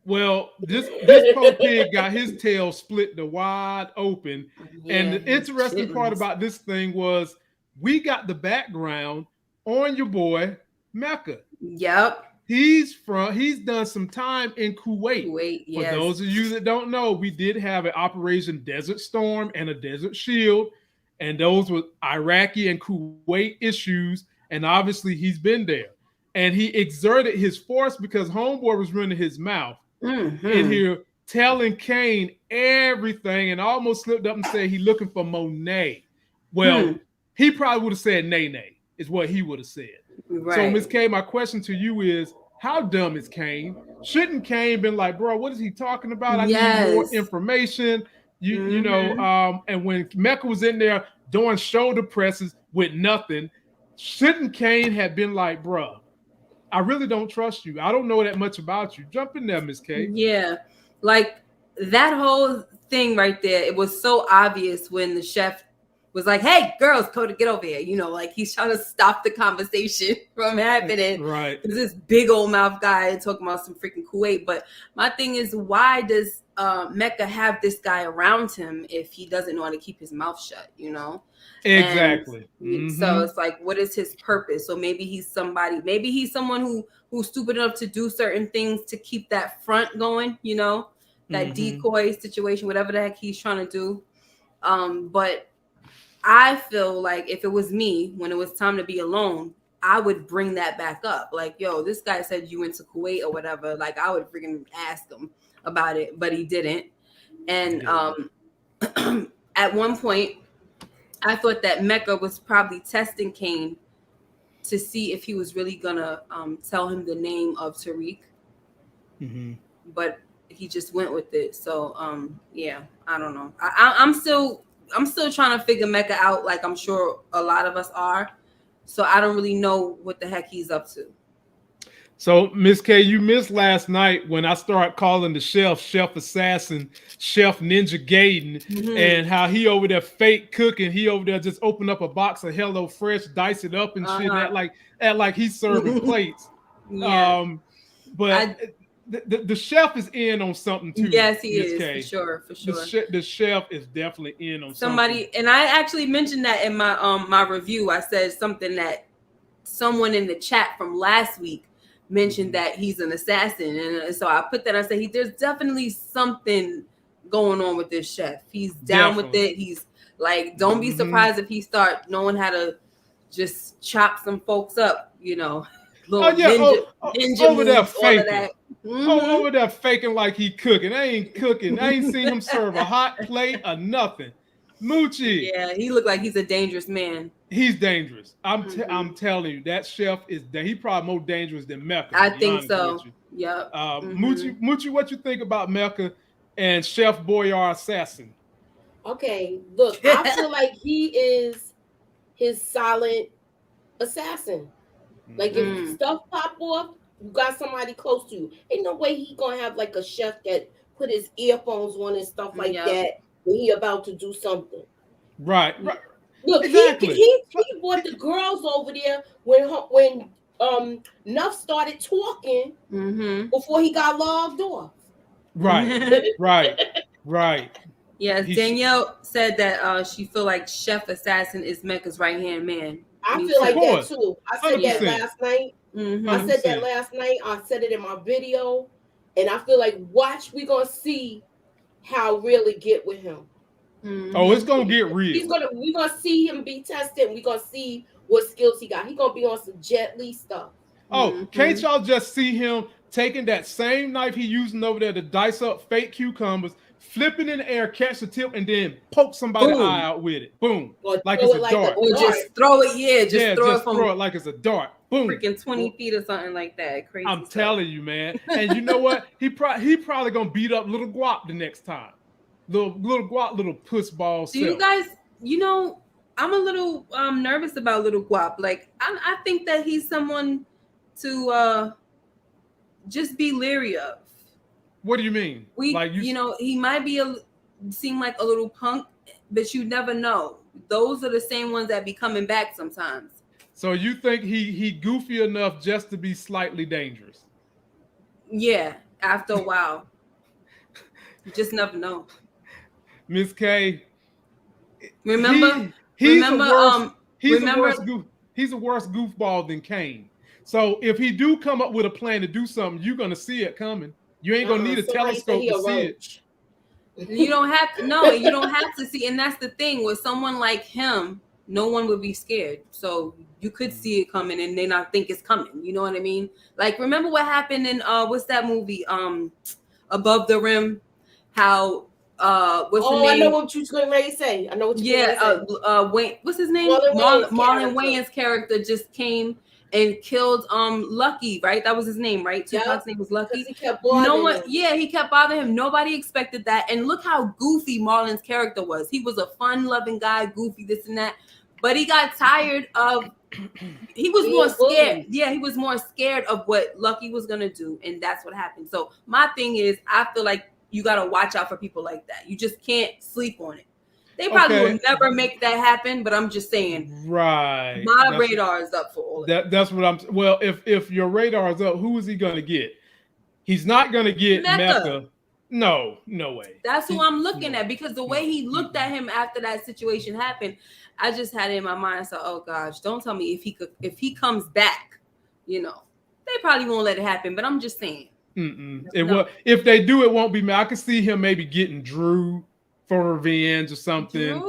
Well, this poor pig got his tail split wide open. And the interesting part about this thing was we got the background on your boy Mecca. Yep. He's done some time in Kuwait. For those of you that don't know, we did have an Operation Desert Storm and a Desert Shield, and those were Iraqi and Kuwait issues. And obviously he's been there. And he exerted his force because homeboy was running his mouth. In here telling Kane everything and almost slipped up and said he looking for Monet. Well, he probably would have said nay is what he would have said. Right. So Miss K, my question to you is, how dumb is Kane? Shouldn't Kane been like, bro, what is he talking about? I need more information. You know, and when Mecca was in there doing shoulder presses with nothing, shouldn't Kane have been like, bro, I really don't trust you. I don't know that much about you. Jump in there, Miss K. Yeah. Like that whole thing right there, it was so obvious when the chef was like, hey, girls, Coda, get over here. You know, like he's trying to stop the conversation from happening. Right. There's this big old mouth guy talking about some freaking Kuwait. But my thing is, why does Mecca have this guy around him if he doesn't know how to keep his mouth shut, you know? Exactly. So it's like, what is his purpose? So maybe he's someone who's stupid enough to do certain things to keep that front going, you know, that decoy situation, whatever the heck he's trying to do. But I feel like if it was me, when it was time to be alone, I would bring that back up. Like, yo, this guy said you went to Kuwait or whatever. Like, I would freaking ask him about it, but he didn't. And at one point, I thought that Mecca was probably testing Kane to see if he was really gonna tell him the name of Tariq. But he just went with it. So yeah, I don't know. I'm still trying to figure Mecca out, like I'm sure a lot of us are. So I don't really know what the heck he's up to. So, Miss K, you missed last night when I started calling the chef Assassin, Chef Ninja Gaiden, and how he over there fake cooking. He over there just opened up a box of Hello Fresh, dice it up and shit, act like he's serving plates. Yeah. But the chef is in on something too. Yes, he Ms. is, K. for sure. The chef is definitely in on somebody, something. and I actually mentioned that in my my review. I said something that someone in the chat from last week mentioned that he's an assassin, and so I put that. I said there's definitely something going on with this chef. He's down with it. He's like, don't be surprised if he start knowing how to just chop some folks up, you know. Ninja over moves, there all faking. of that. Over there faking like he cooking. I ain't cooking. I ain't seen him serve a hot plate or nothing. Moochie. Yeah, he looked like he's a dangerous man. He's dangerous. I'm telling you, that chef is he probably more dangerous than Mecca. I think so. Yep. Moochie, what you think about Mecca and Chef Boyard Assassin? Okay, look, I feel like he is his silent assassin. Like if stuff pop off, you got somebody close to you. Ain't no way he gonna have like a chef that put his earphones on and stuff like that when he about to do something. Right. Look, exactly. he brought the girls over there when Nuff started talking before he got logged off. Right. Yes, Danielle said that she feel like Chef Assassin is Mecca's right hand man. I feel like that too. I said that last night. I said that last night. I said it in my video, and I feel like we're gonna see how real it get with him. Oh, it's gonna get real. We're gonna see him be tested. We're gonna see what skills he got. He's gonna be on some Jet Li stuff. Oh, can't y'all just see him taking that same knife he using over there to dice up fake cucumbers, flipping in the air, catch the tip, and then poke somebody's eye out with it. Boom. Like it's a dart. Or just throw it, throw it like it's a dart. Boom. Freaking 20 feet or something like that. Crazy. I'm telling you, man. And you know what? He probably gonna beat up little Guap the next time. Little Guap, little puss ball. Do you guys, I'm a little nervous about little Guap. Like I think that he's someone to just be leery of. What do you mean? He might seem like a little punk, but you never know. Those are the same ones that be coming back sometimes. So you think he goofy enough just to be slightly dangerous? Yeah, after a while. You just never know. Miss K. Remember he's a worse goofball than Kane. So if he do come up with a plan to do something, you're gonna see it coming. You ain't gonna need a telescope to see it. You don't have to. No, you don't have to see. And that's the thing with someone like him. No one would be scared. So you could see it coming and they not think it's coming. You know what I mean? Like, remember what happened in what's that movie? Above the Rim. How what's the name? I know what you was going to say. I know what you Wayne, what's his name? Marlon Wayans' character just came and killed Lucky, right? That was his name, right? Tupac's name was Lucky. He kept bothering him. He kept bothering him. Nobody expected that. And look how goofy Marlon's character was. He was a fun-loving guy, goofy, this and that. But he got tired of he was more scared. Yeah, he was more scared of what Lucky was gonna do, and that's what happened. So my thing is, I feel like you gotta watch out for people like that. You just can't sleep on it. They probably will never make that happen, but I'm just saying. Right. My radar is up for all of that. That's what I'm. Well, if your radar is up, who is he going to get? He's not going to get Mecca. No way. That's who I'm looking at, because the way he looked at him after that situation happened, I just had it in my mind. So, oh gosh, don't tell me if he comes back, they probably won't let it happen. But I'm just saying. If they do, it won't be me. I could see him maybe getting Drew for revenge or something.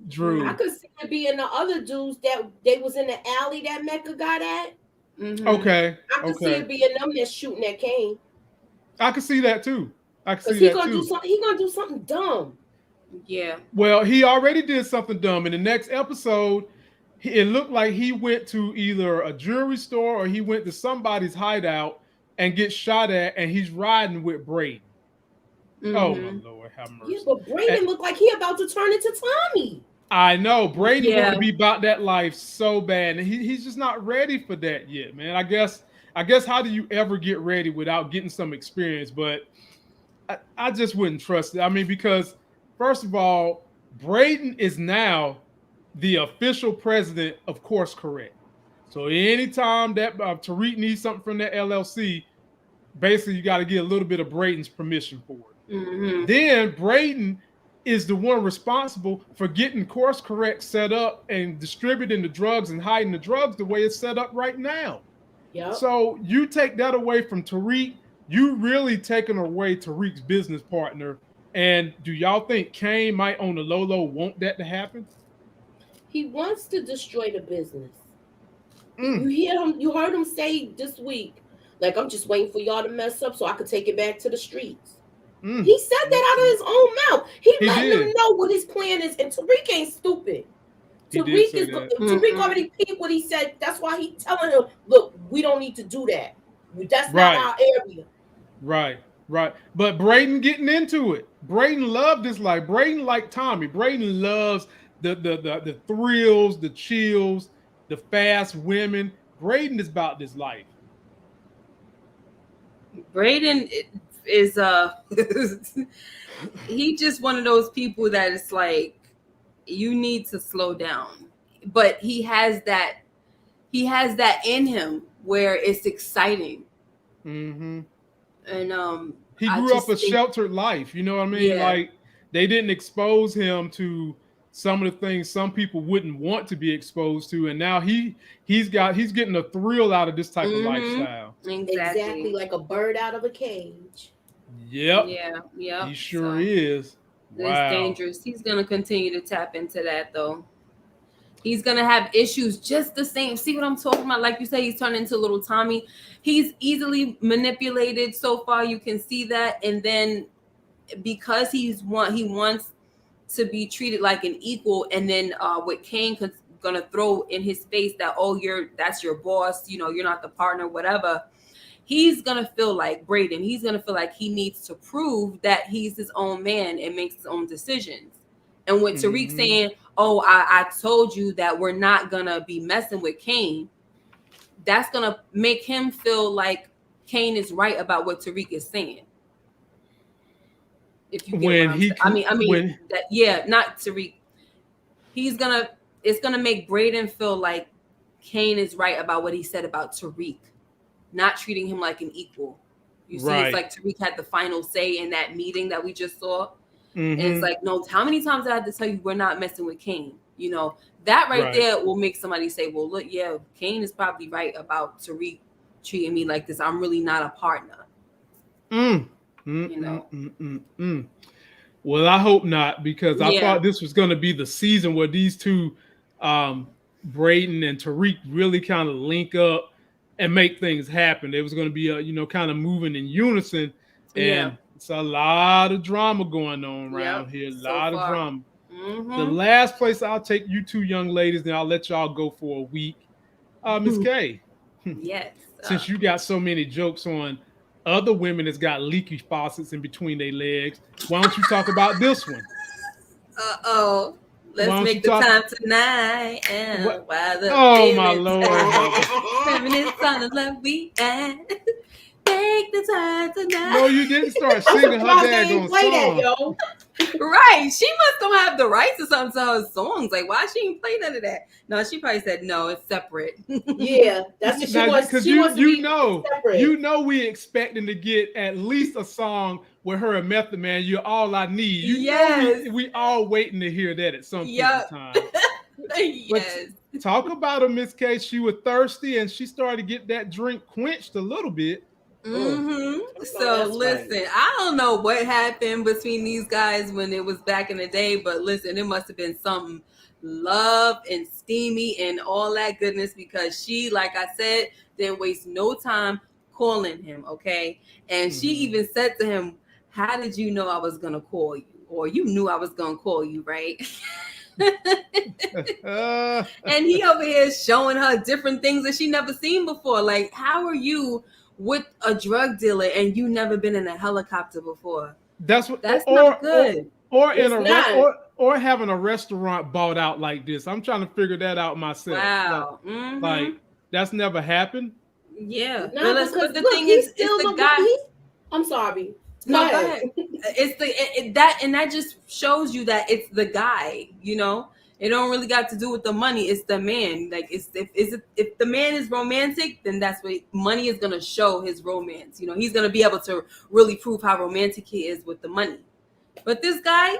Drew. I could see it being the other dudes that they was in the alley that Mecca got at. Okay. I could see it being them that's shooting at Kane. I could see that too. He's gonna do something dumb. Yeah. Well, he already did something dumb. In the next episode, it looked like he went to either a jewelry store or he went to somebody's hideout and gets shot at, and he's riding with Brayton. Oh my Lord, have mercy. Yeah, but Brayton looked like he about to turn into Tommy. I know Brayton want to be about that life so bad, and he's just not ready for that yet, man. I guess how do you ever get ready without getting some experience? But I just wouldn't trust it. I mean, because first of all, Brayton is now the official president of Course Correct. So anytime that Tariq needs something from that LLC, basically you got to get a little bit of Brayton's permission for it. Then Brayton is the one responsible for getting Course Correct set up and distributing the drugs and hiding the drugs the way it's set up right now. Yep. So you take that away from Tariq, you really taking away Tariq's business partner. And do y'all think Kane might on the low want that to happen? He wants to destroy the business. You heard him say this week, like, I'm just waiting for y'all to mess up so I could take it back to the streets. He said that out of his own mouth. He let them know what his plan is, and Tariq ain't stupid. Tariq already peeped what he said. That's why he's telling him, look, we don't need to do that. That's not our area. Right. But Brayton getting into it. Brayton loved this life. Brayton like Tommy. Brayton loves the thrills, the chills, the fast women. Brayton is about this life. Brayton is he just one of those people that it's like you need to slow down, but he has that in him where it's exciting. And he grew up a sheltered life, you know what I mean? Like they didn't expose him to some of the things some people wouldn't want to be exposed to, and now he's getting a thrill out of this type of lifestyle. Exactly, like a bird out of a cage. Yep. Yeah. He sure is. It's dangerous. He's gonna continue to tap into that though. He's gonna have issues just the same. See what I'm talking about? Like you say, he's turned into little Tommy. He's easily manipulated so far. You can see that, and then because he wants to be treated like an equal, and then with Kane gonna throw in his face that that's your boss, you're not the partner, whatever. He's gonna feel like Brayton. He's gonna feel like he needs to prove that he's his own man and makes his own decisions. And with Tariq saying, "Oh, I told you that we're not gonna be messing with Kane," that's gonna make him feel like Kane is right about what Tariq is saying. If you get not Tariq. It's gonna make Brayton feel like Kane is right about what he said about Tariq, not treating him like an equal. You see, it's like Tariq had the final say in that meeting that we just saw. And it's like, no, how many times I had to tell you we're not messing with Kane? That right there will make somebody say, well, look, yeah, Kane is probably right about Tariq treating me like this. I'm really not a partner. Well, I hope not, because I thought this was going to be the season where these two, Brayton and Tariq, really kind of link up and make things happen. There was going to be kind of moving in unison, and it's a lot of drama going on around here. A lot of drama. The last place I'll take you two young ladies, then I'll let y'all go for a week. Miss K. Yes. Since you got so many jokes on other women that's got leaky faucets in between their legs, why don't you talk about this one? Let's make the time tonight. My Lord. Feminist on the love we had. Take the time tonight. No, you didn't start singing her daggone song. Right. She must don't have the rights or something to her songs. Like, why she didn't play none of that? No, she probably said no, it's separate. Yeah, that's what she wants. Because we expecting to get at least a song with her and Method Man. You're all I need. We all waiting to hear that at some point in time. Yes. But talk about her, Miss K. She was thirsty and she started to get that drink quenched a little bit. So listen, I don't know what happened between these guys when it was back in the day, but listen, it must have been something love and steamy and all that goodness, because she, like I said, didn't waste no time calling him, okay? And she even said to him, how did you know I was gonna call you? or you knew I was gonna call you, right? And he over here showing her different things that she never seen before. Like, how are you with a drug dealer and you never been in a helicopter before? That's not good. Or having a restaurant bought out like this. I'm trying to figure that out myself. Wow. Like that's never happened. Yeah. No, but the thing is, it's the guy. I'm sorry. No, go ahead. It's that just shows you that it's the guy. You know, it don't really got to do with the money. It's the man. Like, if the man is romantic, then that's what money is gonna show his romance. You know, he's gonna be able to really prove how romantic he is with the money. But this guy,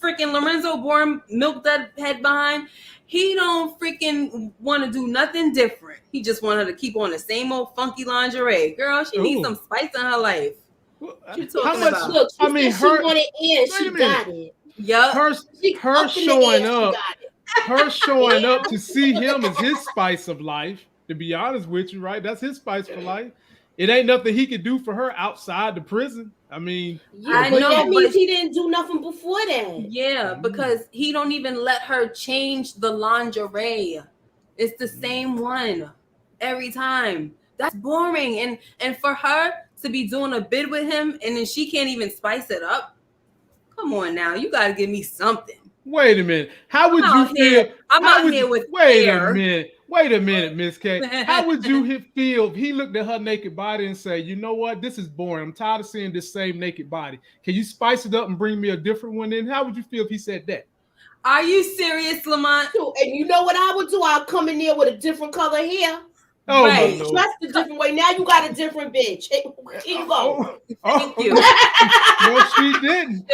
freaking Lorenzo Bourne, milked that head behind. He don't freaking want to do nothing different. He just want her to keep on the same old funky lingerie. Girl, she needs some spice in her life. What you talking about? Look, she wanted in, she got it. Yup. Her showing up to see him is his spice of life. To be honest with you, right? That's his spice for life. It ain't nothing he could do for her outside the prison. I mean, I know that means he didn't do nothing before that. Yeah, because he don't even let her change the lingerie. It's the same one every time. That's boring. And for her to be doing a bid with him and then she can't even spice it up. Come on now, you got to give me something. Wait a minute. How would you feel? I'm out here with Wait a minute, Miss K. How would you feel if he looked at her naked body and say, you know what? This is boring. I'm tired of seeing this same naked body. Can you spice it up and bring me a different one in? How would you feel if he said that? Are you serious, Lamont? And you know what I would do? I'll come in there with a different color hair. Oh, right. Dressed a different way. Now you got a different bitch. Here you go. Thank you. No, she didn't.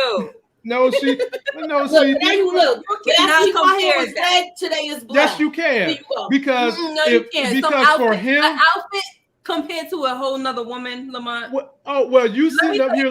No, she. Now you look. You cannot compare that. Today is black. Yes, you can. Because you can't. Because outfit, for him, an outfit compared to a whole nother woman, Lamont. You sitting up here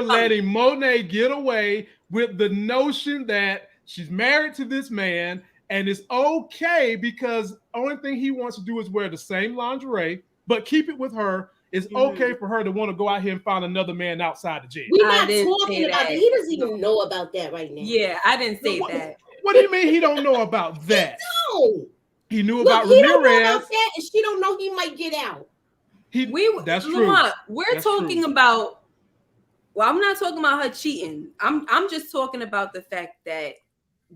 letting Monet get away with the notion that she's married to this man and it's okay because only thing he wants to do is wear the same lingerie, but keep it with her. It's okay for her to want to go out here and find another man outside the jail. We're not talking about that. He doesn't even know about that right now. Yeah, I didn't say that. What do you mean he don't know about that? He knew about Ramirez. He don't know about that, and she don't know he might get out. That's true. We're talking about. Well, I'm not talking about her cheating. I'm just talking about the fact that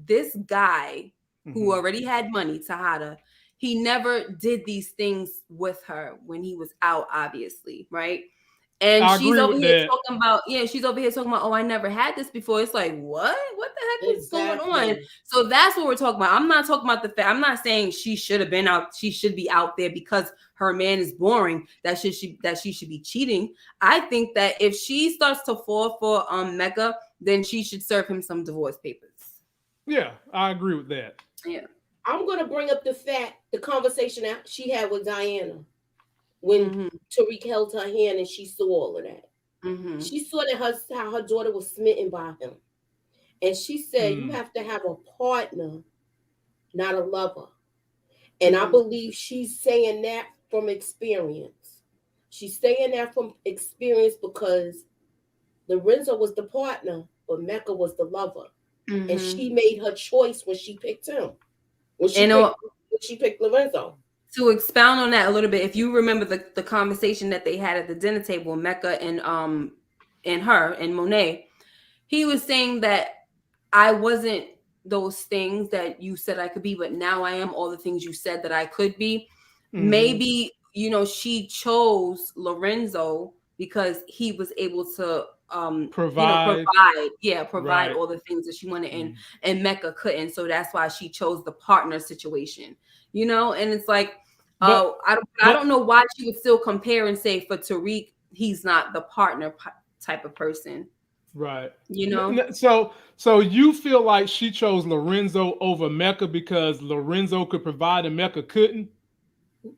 this guy who already had money, Tejada, he never did these things with her when he was out, obviously, right? And she's over here talking about, oh, I never had this before. It's like, what? What the heck is going on? So that's what we're talking about. I'm not talking about the fact. I'm not saying she should have been out. She should be out there because her man is boring. That she should be cheating. I think that if she starts to fall for Mecca, then she should serve him some divorce papers. Yeah, I agree with that. Yeah. I'm going to bring up the conversation that she had with Diana when Tariq held her hand and she saw all of that. She saw that how her daughter was smitten by him. And she said, you have to have a partner, not a lover. And I believe she's saying that from experience. She's saying that from experience because Lorenzo was the partner, but Mecca was the lover. And she made her choice when she picked him. When she picked Lorenzo. To expound on that a little bit, if you remember the conversation that they had at the dinner table, Mecca and her and Monet, he was saying that I wasn't those things that you said I could be, but now I am all the things you said that I could be. Maybe, she chose Lorenzo because he was able to provide all the things that she wanted and Mecca couldn't. So that's why she chose the partner situation, and it's like, I don't know why she would still compare and say for Tariq, he's not the partner type of person. Right. So you feel like she chose Lorenzo over Mecca because Lorenzo could provide and Mecca couldn't?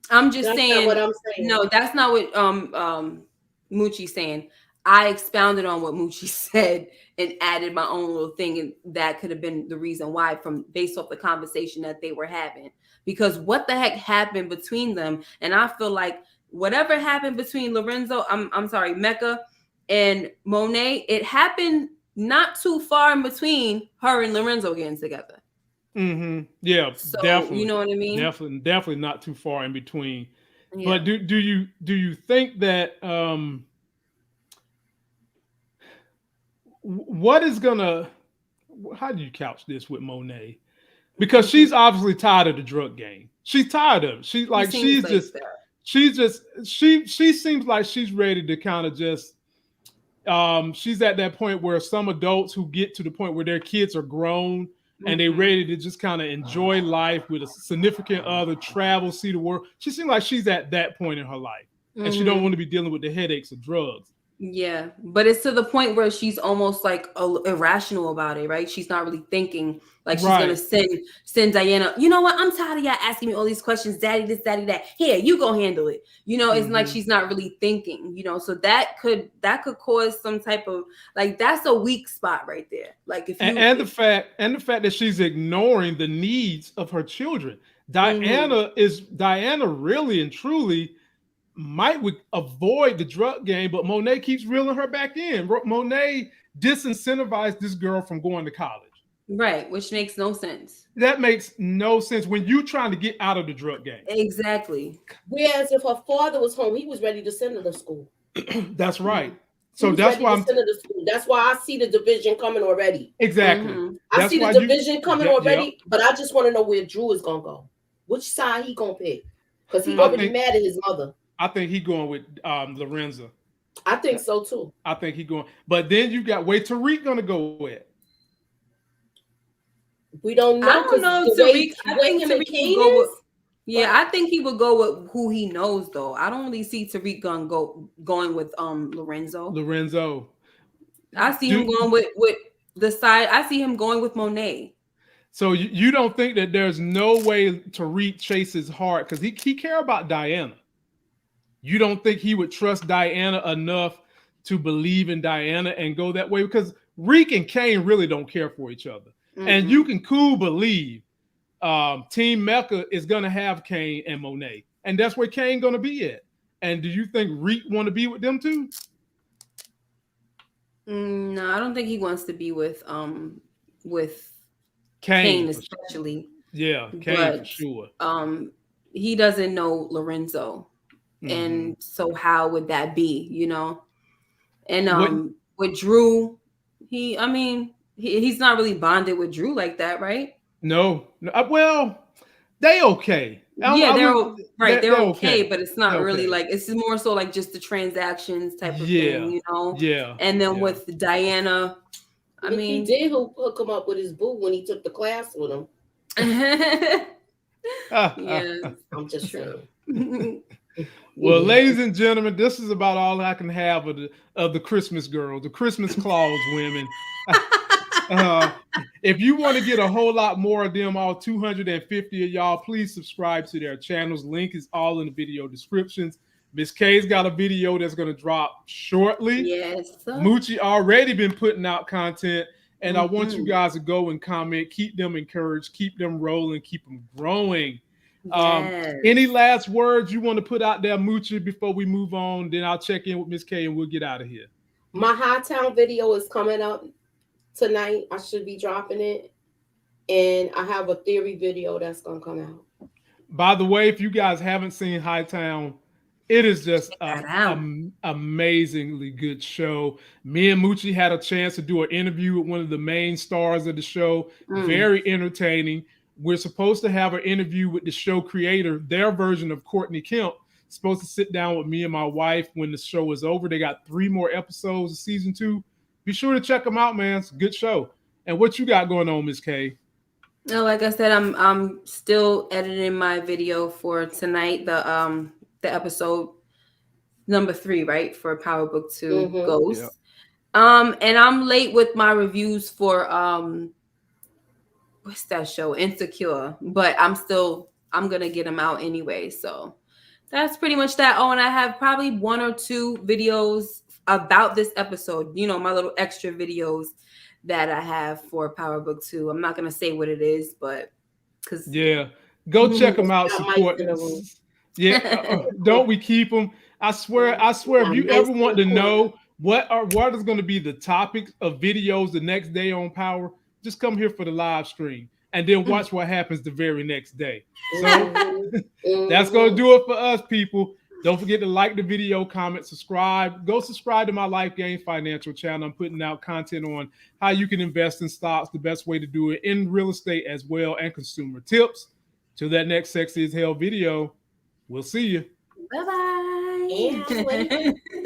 I'm just saying. That's not what I'm saying. No, that's not what Moochie's saying. I expounded on what Moochie said and added my own little thing, and that could have been the reason why, based off the conversation that they were having. Because what the heck happened between them? And I feel like whatever happened between Lorenzo, Mecca and Monet, it happened not too far in between her and Lorenzo getting together. Mm-hmm. Yeah, so, definitely. You know what I mean? Definitely not too far in between. Yeah. But do you think that what is gonna? How do you couch this with Monet? Because she's obviously tired of the drug game. She's tired of it. She seems like she's ready to kind of just. She's at that point where some adults who get to the point where their kids are grown and they're ready to just kind of enjoy life with a significant other, travel, see the world. She seems like she's at that point in her life, and she don't want to be dealing with the headaches of drugs. Yeah, but it's to the point where she's almost like irrational about it, right? She's not really thinking like she's gonna send Diana. You know what? I'm tired of y'all asking me all these questions, daddy this, daddy that. Here, you go handle it. You know, it's like she's not really thinking. You know, so that could cause some type of like that's a weak spot right there. Like if you, the fact that she's ignoring the needs of her children. Diana really and truly might avoid the drug game, but Monet keeps reeling her back in. Monet disincentivized this girl from going to college. Right, which makes no sense. That makes no sense when you're trying to get out of the drug game. Exactly. Whereas if her father was home, he was ready to send her to school. That's right. So that's why I'm sending her to school. That's why I see the division coming already. Exactly. I see the division coming already, but I just want to know where Drew is gonna go. Which side he gonna pick? Because he already mad at his mother. I think he going with Lorenzo. I think so too. I think he going, but then you got where Tariq gonna go with. We don't know. I don't know Tariq. I think Tariq would go with. Yeah, I think he would go with who he knows though. I don't really see Tariq going with Lorenzo. I see him going with the side. I see him going with Monet. So you don't think that there's no way Tariq chases hard because he care about Diana. You don't think he would trust Diana enough to believe in Diana and go that way? Because Reek and Kane really don't care for each other. And you can believe Team Mecca is going to have Kane and Monet. And that's where Kane going to be at. And do you think Reek want to be with them too? No, I don't think he wants to be with Kane especially. Yeah, Kane for sure. He doesn't know Lorenzo. And so how would that be, you know? And with Drew, he's not really bonded with Drew like that, right? No. Well, they okay. Yeah, they're okay, but it's not really like it's more so like just the transactions type of thing, you know? Yeah. And then with Diana, he did hook him up with his boo when he took the class with him. Yeah, I'm just saying. Well, ladies and gentlemen, this is about all I can have of the Christmas girls, the Christmas Claus women. If you want to get a whole lot more of them, all 250 of y'all, please subscribe to their channels. Link is all in the video descriptions. Miss K's got a video that's going to drop shortly. Yes. Moochie already been putting out content, and I want you guys to go and comment, keep them encouraged, keep them rolling, keep them growing. Yes. Any last words you want to put out there, Moochie, before we move on? Then I'll check in with Miss K and we'll get out of here. My Hightown video is coming up tonight. I should be dropping it. And I have a theory video that's going to come out. By the way, if you guys haven't seen Hightown, it is just an amazingly good show. Me and Moochie had a chance to do an interview with one of the main stars of the show. Very entertaining. We're supposed to have an interview with the show creator, their version of Courtney Kemp. Supposed to sit down with me and my wife when the show is over. They got 3 more episodes of season 2. Be sure to check them out, man. It's a good show. And what you got going on, Miss K? No, like I said, I'm still editing my video for tonight. The episode number 3, right, for Power Book 2 Ghost. Yep. And I'm late with my reviews for what's that show? Insecure. But I'm gonna get them out anyway. So that's pretty much that. Oh, and I have probably 1 or 2 videos about this episode. You know, my little extra videos that I have for Power Book 2. I'm not gonna say what it is, but go check them out. Support them. Yeah, don't we keep them? I swear. If you ever want to know what is going to be the topics of videos the next day on Power, just come here for the live stream and then watch what happens the very next day. So that's going to do it for us, people. Don't forget to like the video, comment, subscribe. Go subscribe to my Life Game Financial channel. I'm putting out content on how you can invest in stocks, the best way to do it in real estate as well, and consumer tips. Till that next Sexy as Hell video, we'll see you. Bye-bye.